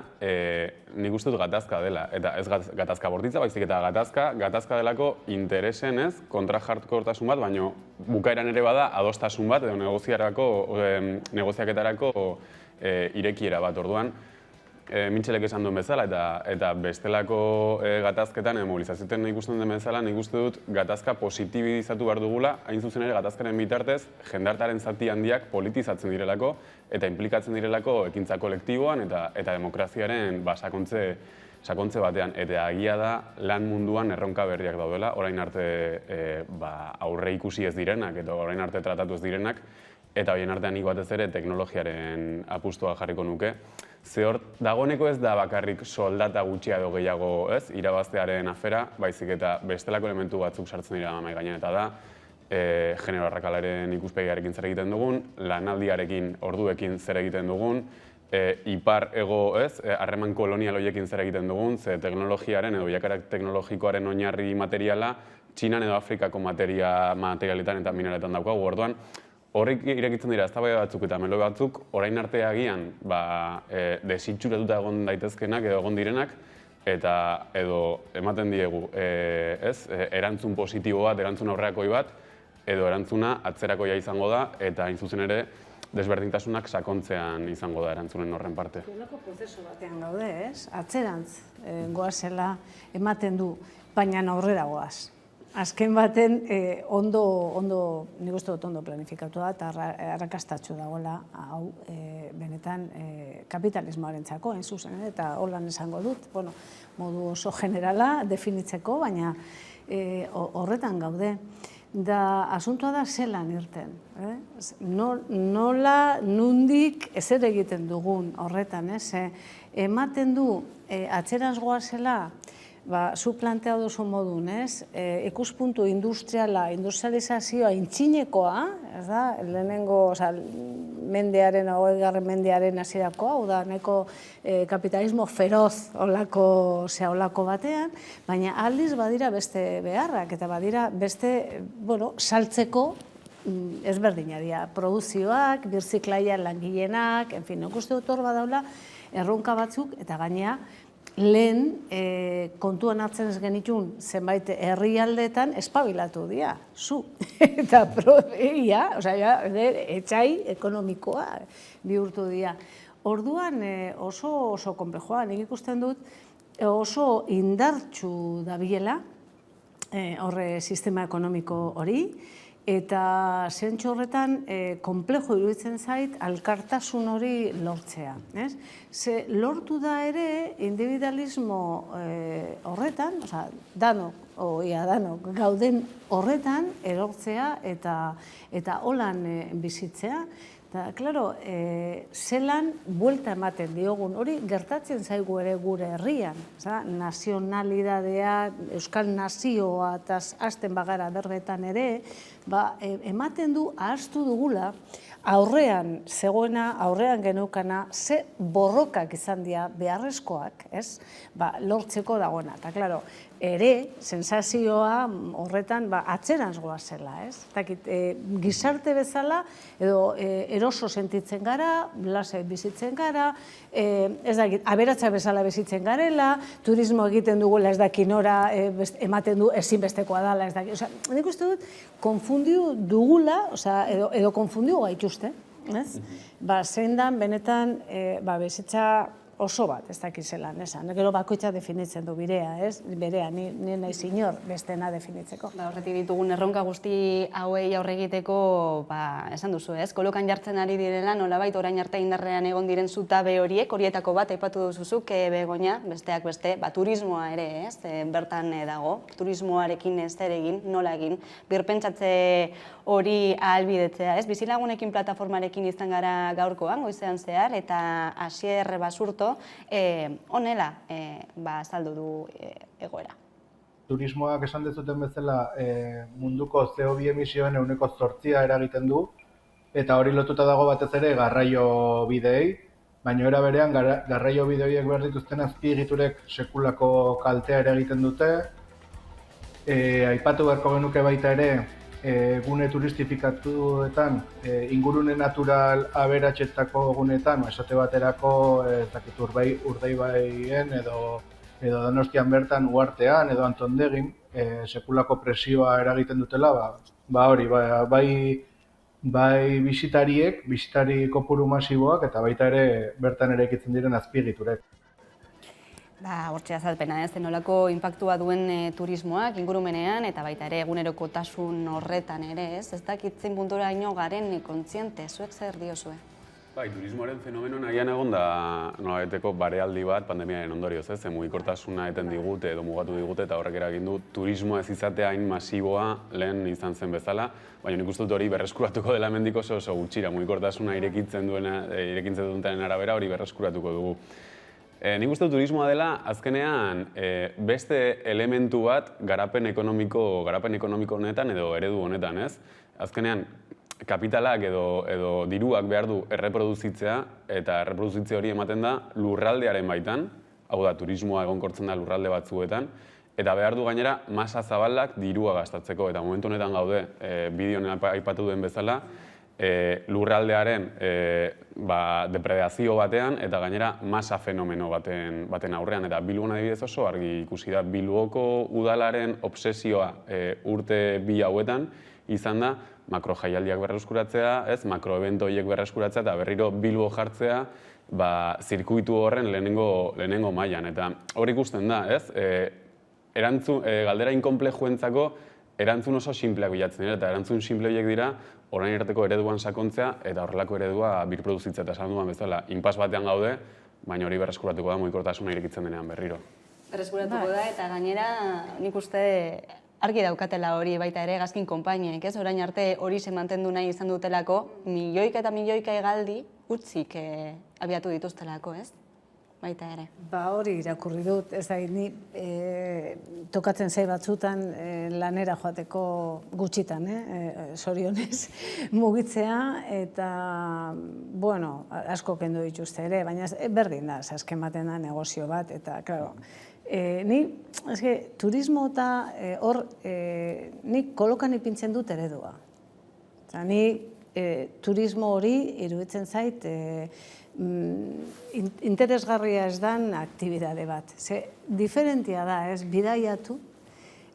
nik uste dut gatazka dela. Eta ez gatazka bortitza, baizik eta gatazka delako interesen, kontrajartkortasun bat, baina bukaeran ere bada adostasun bat edo negoziaketarako irekiera bat. Orduan, Mitxelek esan duen bezala eta bestelako gatazketan, mobilizazioetan ikusten den bezala, nik uste dut gatazka positibizatu behar dugula, hain zuzen ere gatazkaren bitartez, jendartaren zati handiak politizatzen direlako eta implikatzen direlako ekintza kolektiboan eta demokraziaren sakontze batean. Eta agia da lan munduan erronka berriak daudela, orain arte aurre ikusi ez direnak eta orain arte tratatu ez direnak, eta horien artean nik batez ere teknologiaren apustua jarriko nuke. Ze hor, dagoeneko ez da bakarrik soldata gutxia edo gehiago irabaztearen afera, baizik eta bestelako elementu batzuk sartzen dira mahai gainean, eta da genero arrakalaren ikuspegiarekin zer egiten dugun, lanaldiarekin orduekin zer egiten dugun, ipar ego harreman kolonial horiekin zer egiten dugun, ze teknologiaren edo bilakaera teknologikoaren oinarri materiala Txinan edo Afrikako materialetan eta mineraletan daukagu. Orduan, horrek irekitzen dira eztabaida batzuk eta melo batzuk, orain arte agian desitxuratuta egon daitezkenak edo egon direnak, eta edo ematen diegu erantzun positibo bat, erantzun aurreakoi bat, edo erantzuna atzerakoia izango da, eta hain zuzen ere desberdintasunak sakontzean izango da erantzunen horren parte. Nolako prozesu batean gaude, atzerantz goazela ematen du, baina aurrera goaz. Azken baten nik uste dut ondo planifikatu da eta arrakastatxu dagoela hau benetan kapitalismoaren txako, hain zuzen, eta holan esango dut, modu oso generala definitzeko, baina horretan gaude. Da, asuntua da zelan irten. Nola, nundik, ezer egiten dugun horretan, ematen du atzeraz goazela, zu plantea duzu modun, ikuspuntu industrializazioa intxinekoa, ez da, lehenengo mendearen, 20. mendearen hasirakoa, hau da, neko kapitalismo feroz olako batean, baina aldiz badira beste beharrak, eta badira beste, saltzeko ezberdina dira, produzioak, birziklaian langileenak, nik uste dut hor badaula erronka batzuk, eta gainea, lehen kontuan hartzen ez genitun zenbait herrialdeetan espabilatu dira, zu. Eta proeia, etxai ekonomikoa bihurtu dira. Orduan oso konplexoa, nik ikusten dut oso indartsu dabilela horre sistema ekonomiko hori, eta zentsu horretan konplejo iruditzen zait alkartasun hori lortzea. Ze lortu da ere individualismo horretan, danok gauden horretan erortzea eta holan bizitzea. Eta, klaro, zelan buelta ematen diogun hori gertatzen zaigu ere gure herrian. Nazionalidadea, euskal nazioa eta hasten bagara berbetan ere, ematen du ahaztu dugula aurrean zegoena, aurrean geneukana, ze borrokak izan dira beharrezkoak, lortzeko dagoena. Eta, klaro, ere, sensazioa horretan atzerantz goazela, gizarte bezala, edo eroso sentitzen gara, lasai bizitzen gara, aberatsa bezala bizitzen garela, turismo egiten dugula ez daki nora, ematen du ezinbestekoa dela, ez daki. Nik uste dut, konfundiu dugula, edo konfundiu gaituzte, zein dan benetan bizitza oso bat, ez dakizelan, esan. Gero bakoitza definitzen du birea, ez? Berea, ni nahi inor bestena definitzeko. Horretik ditugun erronka guzti hauei aurre egiteko, esan duzu, ez? Kolokan jartzen ari direla, nolabait orain arte indarrean egon diren zutabe horietako bat aipatu duzuzuk, Begoña, besteak beste, turismoa ere, ez? Bertan dago, turismoarekin ez ere egin, nola egin, birpentsatze hori ahalbidetzea, ez? Bizilagunekin plataformarekin izan gara gaurkoan, goizean zehar, eta Asier Basurto honela azaldu du egoera. Turismoak esan dezuten bezala munduko CO2 emisioen 8% eragiten du, eta hori lotuta dago batez ere garraio bideei, baina era berean garraio bideoiek behar dituzten azpiegiturek sekulako kaltea eragiten dute. Aipatu beharko genuke baita ere, gune turistifikatuetan, ingurune natural aberatsetako gunetan, esate baterako Urdaibaien edo Donostian bertan uhartean edo Antondegin, sekulako presioa eragiten dutela, bai bisitari kopuru masiboak eta baita ere bertan eraikitzen diren azpiegiturek. Hortxe azalpena, ez, nolako inpaktua duen turismoak ingurumenean eta baita ere egunerokotasun horretan ere, ez? Ez dakitzen puntura ino garen kontziente, zuek zer diozue? Turismoaren fenomeno nahian egon da nolabaiteko barealdi bat pandemiaren ondorioz, ez? Mugikortasuna eten digute edo mugatu digute eta horrek eragin du turismoa ez izatea hain masiboa lehen izan zen bezala, baina nik uste dut hori berreskuratuko dela hemendik oso gutxira, mugikortasuna irekitzen dutenen arabera hori berreskuratuko dugu. Nik uste turismoa dela, azkenean, beste elementu bat garapen ekonomiko honetan edo eredu honetan, ez? Azkenean, kapitalak edo diruak behar du erreproduzitzea, eta erreproduzitze hori ematen da lurraldearen baitan, hau da, turismoa egonkortzen da lurralde batzuetan, eta behar du gainera masa zabalak dirua gastatzeko, eta momentu honetan gaude, bideoan aipatu duen bezala, lurraldearen depredazio batean eta gainera masa fenomeno baten aurrean. Eta Bilbon adibidez oso argi ikusi da, Bilboko udalaren obsesioa urte bi hauetan izan da makrojaialdiak berreskuratzea, makroebento horiek berreskuratzea eta berriro Bilbo jartzea zirkuitu horren lehenengo mailan. Eta hor ikusten da, galdera inkonplejuentzako erantzun oso sinpleak bilatzen dira, eta erantzun sinple horiek dira orain arteko ereduan sakontzea eta horrelako eredua birproduzitzea eta esan duan bezala. Inpas batean gaude, baina hori berreskuratuko da mugikortasuna irekitzen denean berriro. Berreskuratuko da eta gainera nik uste argi daukatela hori baita ere hegazkin konpainiek, ez? Orain arte hori mantendu nahi izan dutelako, milioika eta milioika hegaldi utzik abiatu dituztelako, ez? Baita ere. Hori irakurri dut, ez da, ni tokatzen zai batzutan lanera joateko gutxitan, sorionez, mugitzea, eta, bueno, asko kendu dituzte ere, baina berdin da, azken baten da negozio bat, eta, klaro, ni, turismo eta hor, nik kolokan ipintzen dut eredua. Ni turismo hori iruditzen zait, interesgarria ez dan aktibidade bat. Ze diferentia da, ez, bidaiatu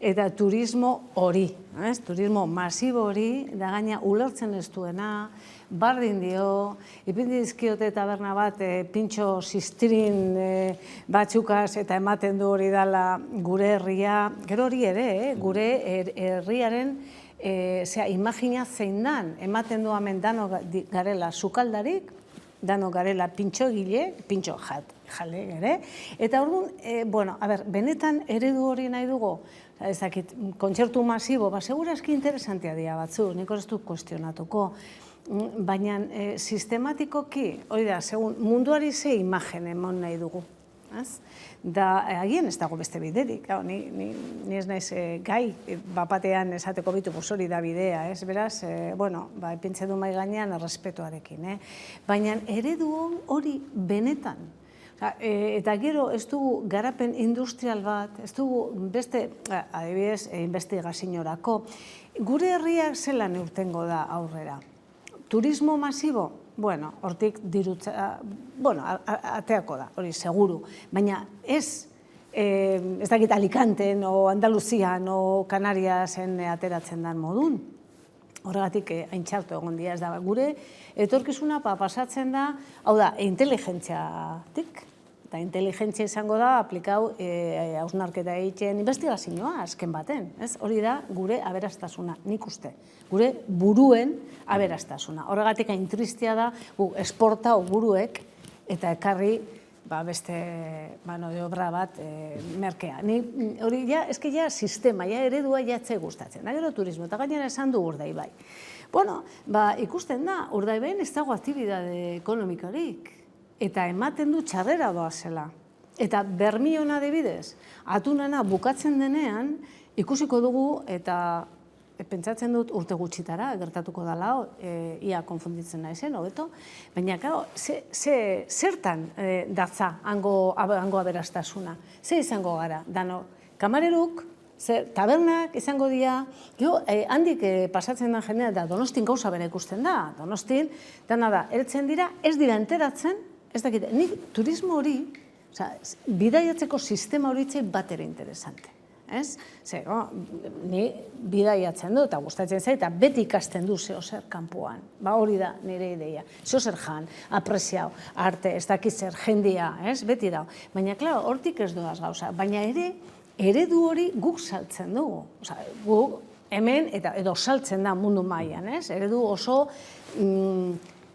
eta turismo hori, ez, turismo masibo hori, da gaina ulertzen ez duena, bardin dio, ipindi dizkiote taberna bat pintxo ziztirin batzukaz eta ematen du hori dala gure herria, gero hori ere, gure herriaren imagina zein dan, ematen du hemen dano garela sukaldarik, dano garela pintxo gile, pintxo jale ere, eta orduan, benetan eredu hori nahi dugu, ez dakit, kontzertu masibo, segurazki interesantia dira batzu, nik ez dut kuestionatuko, baina sistematikoki, hori da, munduari ze imagen emon nahi dugu, da, agien ez dago beste biderik, ni ez naiz gai, bapatean esateko bitu, hori da bidea, ez, beraz, epintze du mai gainean errespetuarekin, baina eredu hori benetan, eta gero ez dugu garapen industrial bat, ez dugu beste, adibidez, investigazioarako, gure herriak zelan urtengo da aurrera. Turismo masibo, hortik dirutza, ateako da, hori seguru, baina ez dakit Alicanten o Andaluzian o Canariasen ateratzen dan modun. Horregatik hain txarto egon dira, ez da, gure etorkizuna pasatzen da, hau da, inteligentziatik, eta inteligentzia izango da aplikau hausnarketa egiten investigazioa azken baten, hori da gure aberastasuna, nik uste, gure buruen aberastasuna. Horregatik hain tristia da, esporta buruek eta ekarri beste obra bat merkea. Hori ja, eske ja sistema, ja eredua jatze gustatzen. Gero turismo, eta gainera esan du Urdaibai. Ikusten da, Urdaibain ez dago aktibidade ekonomikorik, eta ematen du txarrera doazela. Eta Bermiona adibidez, atunana bukatzen denean, ikusiko dugu, eta pentsatzen dut urte gutxitara, gertatuko dela, ia konfunditzen naizen, hobeto, baina, zertan datza hango aberastasuna? Ze izango gara? Dano, kamareruk, tabernak izango dira, handik pasatzen da jendea, da Donostin gauza bera ikusten da, Donostin, dana da, eltzen dira, ez dira enteratzen, ez dakit, nik turismo hori, bidaiatzeko sistema hori itzai bat ere interesante. Ni bidaiatzen du eta gustatzen zait, eta beti ikasten du zeozer kanpoan. Hori da nire ideia. Zeozer jan, apreziau, arte, ez dakit zer, jendia, beti da. Baina, klaro, hortik ez doaz gauza. Baina ere, eredu hori guk saltzen dugu. Guk hemen, edo saltzen da mundu mailan, eredu oso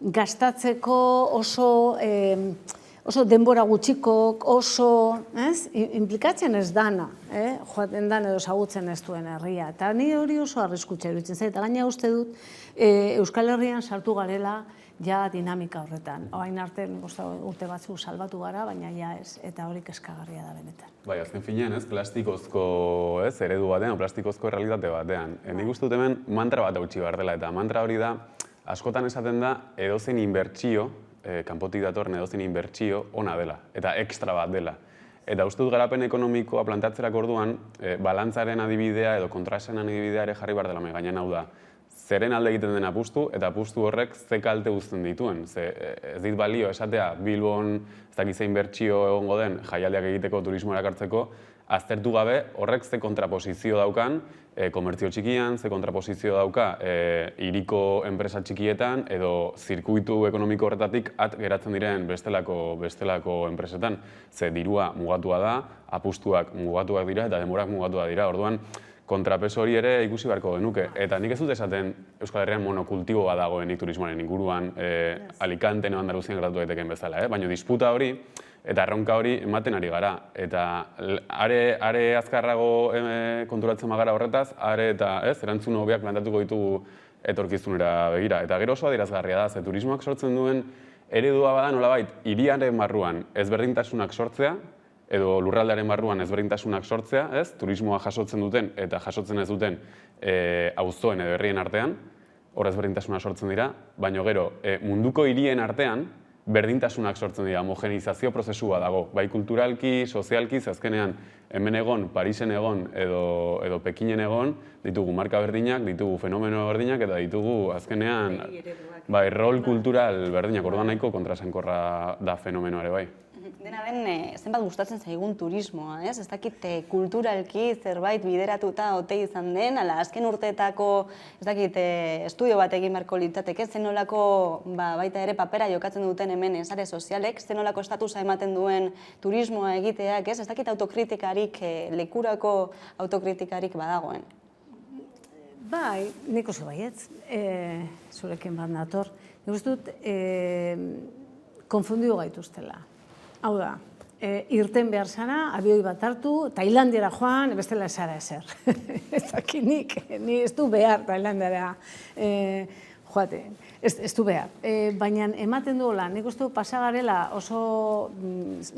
gastatzeko, oso denbora gutxikok, oso implikatzen ez dana, joaten dan edo ezagutzen ez duen herria. Eta ni hori oso arriskutsa iruditzen zait, eta gaina uste dut Euskal Herrian sartu garela ja dinamika horretan. Orain arte urte batzu salbatu gara, baina ja ez, eta hori kezkagarria da benetan. Bai, azken finean, plastikozko eredu batean, plastikozko errealitate batean. Nik uste dut hemen mantra bat hautsi behar dela, eta mantra hori da, askotan esaten da, edozein inbertsio, kanpotik datorren edozein inbertsio ona dela, eta ekstra bat dela. Eta uste dut garapen ekonomikoa plantatzerak orduan, balantzaren adibidea edo kontraesanen adibidea ere jarri behar dela mai gainean, hau da, zeren alde egiten den apustu, eta apustu horrek ze kalte uzten dituen. Ez dit balio esatea Bilbon ez dakit ze inbertsio egongo den jaialdiak egiteko, turismoa erakartzeko, aztertu gabe horrek ze kontraposizio daukan komertzio txikian, ze kontraposizio dauka hiriko enpresa txikietan edo zirkuitu ekonomiko horretatik at geratzen diren bestelako enpresetan. Ze dirua mugatua da, apustuak mugatuak dira eta denborak mugatuak dira. Orduan, kontrapeso hori ere ikusi beharko genuke. Eta nik ez dut esaten Euskal Herrian monokultibo bat dagoenik turismoaren inguruan, Alicanten edo Andaluzian gertatu daiteken bezala, baina disputa hori eta erronka hori ematen ari gara. Eta are azkarrago konturatzen bagara horretaz, are eta erantzun hobeak plantatuko ditugu etorkizunera begira. Eta gero oso adierazgarria da, ze turismoak sortzen duen eredua bada nolabait hiriaren barruan ezberdintasunak sortzea, edo lurraldearen barruan ezberdintasunak sortzea, turismoa jasotzen duten eta jasotzen ez duten auzoen edo herrien artean, hor ezberdintasuna sortzen dira, baina gero munduko hirien artean berdintasunak sortzen dira, homogenizazio prozesua dago. Bai kulturalki, sozialki, azkenean hemen egon, Parisen egon edo Pekinen egon, ditugu marka berdinak, ditugu fenomeno berdinak eta ditugu azkenean rol kultural berdinak, orduan nahiko kontrasenkorra da fenomeno ere bai. Dena den, zenbat gustatzen zaigun turismoa, ez? Ez dakit kulturalki zerbait bideratuta ote izan den, ala azken urteetako, ez dakit, estudio bat egin beharko litzateke, zenolako baita ere papera jokatzen duten hemen sare sozialek, zenolako estatusa ematen duen turismoa egiteak, ez? Ez dakit autokritikarik, lekurako autokritikarik badagoen. Bai, nik oso baietz, zurekin bat nator. Nik uste dut, konfundio gaituztela. Hau da, irten behar zara, abioi bat hartu, Tailandiara joan, bestela esara ezer. Ez dakit ni ez du behar Tailandiara joaten, ez du behar. Baina ematen duela, nik uste du pasagarela oso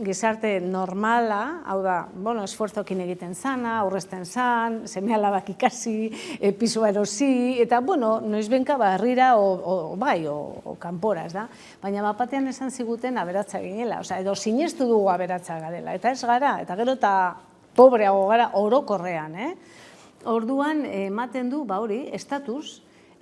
gizarte normala, hau da, esfuerzokin egiten zana, aurrezten zan, seme-alabak ikasi, pisua erosi, eta, noizbenka herrira o kanpora, ez da? Baina bapatean esan ziguten aberatza ginela, edo sinestu dugu aberatza garela, eta ez gara, eta gero eta pobreago gara orokorrean, Orduan ematen du, hori,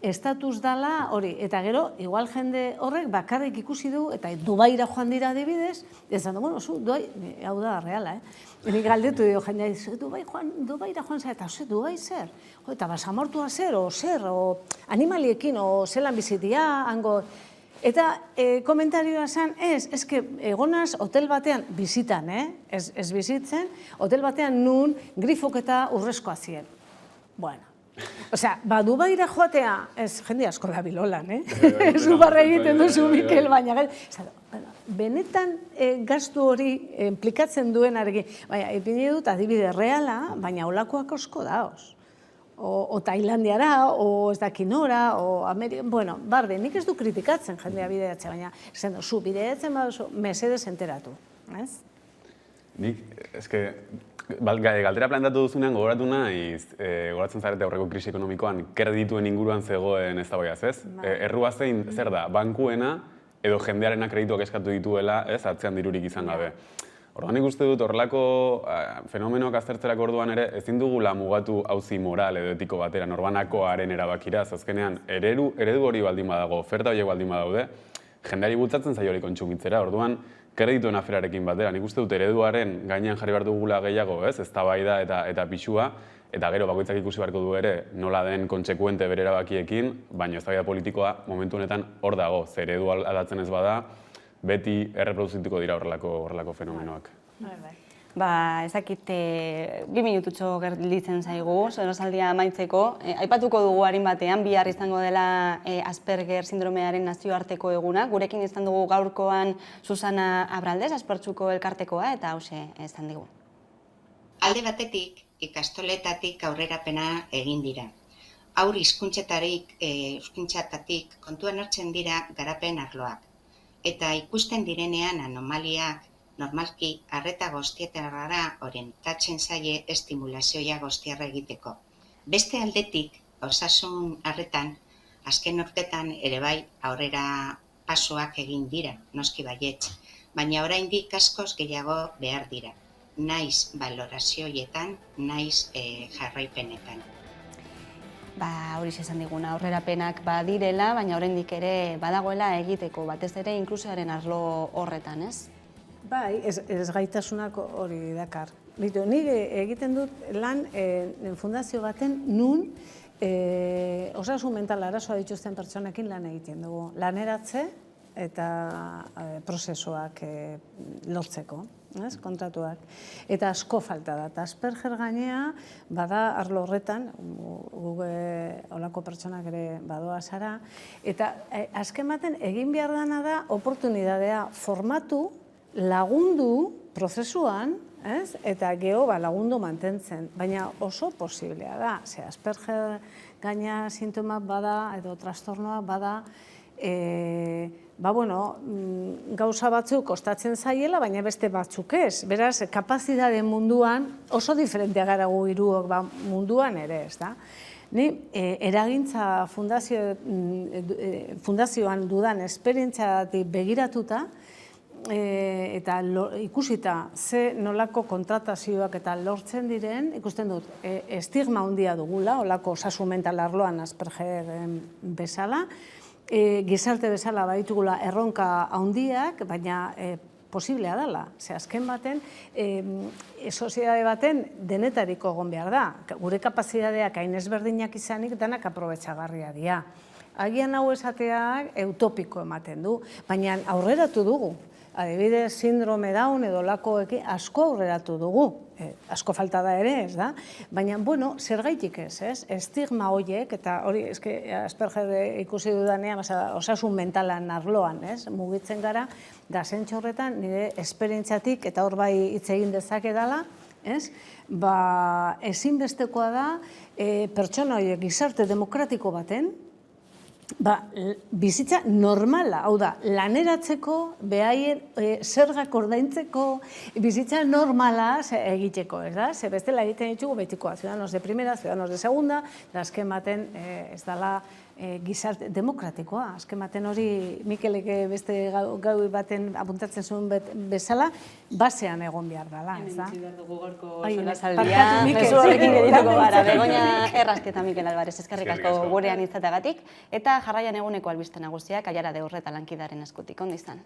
estatus dala hori, eta gero, igual jende horrek bakarrik ikusi du, eta Dubaira joan dira adibidez, ez da, Dubai, hau da, reala, Nik galdetu dio jendea, Dubaira joan zara, eta Dubai zer? Eta basamortua zer, o animaliekin, o zelan bizitia, hango... Eta komentarioa zen, ez que egonaz hotel batean bizitan, ez bizitzen, hotel batean nun grifok eta urrezkoa zien. Bueno. Osea, Dubaira joatea, ez jende asko da bilolan, ez du barra egiten duzu, Mikel, baina benetan gastu hori implikatzen duenarekin, baina, epine dut adibide reala, baina olakoak asko daoz. O Tailandiara, o ez dakinora, o Amerika, barde, nik ez du kritikatzen jendea bideratzen, baina, esan du, zu bideratzen baduzu, mesedez enteratu, ez? Nik, eske, galdera plantatu duzunean gogoratu nahiz, gogoratzen zarete aurreko krisi ekonomikoan, kredituen inguruan zegoen eztabaiaz, ez? Errua zein, zer da, bankuena edo jendearen kredituak eskatu dituela, ez, atzean dirurik izan gabe. Orduan nik uste dut horrelako fenomenoak aztertzerako orduan ere ezin dugula mugatu auzi moral edo etiko batera, norbanakoaren erabakira, azkenean eredu hori baldin badago, oferta horiek baldin badaude, jendeari bultzatzen zaio hori kontsumitzera, orduan kredituen aferarekin batera, nik uste dut ereduaren gainean jarri behar dugula gehiago, ez, eztabaida eta pixua, eta gero bakoitzak ikusi beharko du ere nola den kontsekuente bere erabakiekin, baina eztabaida politikoa momentu honetan hor dago, zer eredu aldatzen ez bada, beti erreproduzituko dira horrelako fenomenoak. Ez dakit, 2 minututxo gelditzen zaigu, solasaldia amaitzeko. Aipatuko dugu harin batean, bihar izango dela Asperger sindromearen nazioarteko eguna. Gurekin izan dugu gaurkoan Susana Abraldez, Aspertxuko elkartekoa, eta hause izan digu. Alde batetik, ikastoletatik aurrerapena egin dira. Haur hizkuntzetatik kontuan hartzen dira garapen arloak. Eta ikusten direnean anomaliak, normalki arreta goztietara orientatzen zaie estimulazioa goztiarra egiteko. Beste aldetik, osasun arretan, azken urtetan ere bai aurrera pasoak egin dira, noski baietz, baina oraindik askoz gehiago behar dira, naiz balorazioetan, naiz jarraipenetan. Hori esan diguna, aurrerapenak badirela, baina oraindik ere badagoela egiteko, batez ere inklusioaren arlo horretan, ez? Bai, ez gaitasunak hori dakar. Nik egiten dut lan fundazio baten nun osasun mental arazoa dituzten pertsonekin lan egiten dugu. Laneratze eta prozesuak lortzeko, kontratuak. Eta asko falta da. Eta Asperger gainea, bada arlo horretan, olako pertsonak ere badoa zara, eta azken baten egin behar dana da oportunidadea formatu, lagundu prozesuan, eta geho lagundu mantentzen, baina oso posiblea da. Asperger gaina sintomak bada, edo trastornoak bada, gauza batzuk kostatzen zaiela, baina beste batzuk ez. Beraz, kapazitate munduan oso diferentea gara gu hiruok munduan ere, ez da? Ni eragintza fundazioan dudan esperientziatik begiratuta, eta ikusita ze nolako kontratazioak eta lortzen diren, ikusten dut, estigma handia dugula, olako osasun mental arloan Asperger bezala, gizarte bezala baitugula erronka handiak, baina posiblea dela. Ze azken baten, soziedade baten denetariko egon behar da. Gure kapazitateak hain ezberdinak izanik danak aprobetxagarria dira. Agian hau esateak utopiko ematen du, baina aurreratu dugu. Adibidez, sindrome Down edo lakoekin asko aurreratu dugu. Asko falta da ere, ez da? Baina, bueno, zergaitik ez? Estigma horiek, eta hori, Asperger ikusi dudanean, osasun mentalan arloan, mugitzen gara, da zentxo horretan, nire esperientziatik, eta hor bai hitz egin dezake dela, ezinbestekoa da, pertsona horiek gizarte demokratiko baten, bizitza normala, hau da, laneratzeko, behaien zergak ordaintzeko, bizitza normala egiteko, ez da? Ze bestela egiten ditugu betikoa, ciudadanos de primera, ciudadanos de segunda, da azken baten ez dela gizarte demokratikoa. Azken baten hori Mikelek beste gau baten apuntatzen zuen bezala, basean egon behar dela, ez da? Hemen behar dugu gorko solasaldia. Mezu horrekin gedituko gara, Begoña Errazti eta Mikel Alvarez, eskerrik asko gurean izateagatik, eta jarraian eguneko albiste nagusiak Aiara de Urreta lankidaren eskutik. Ondo izan.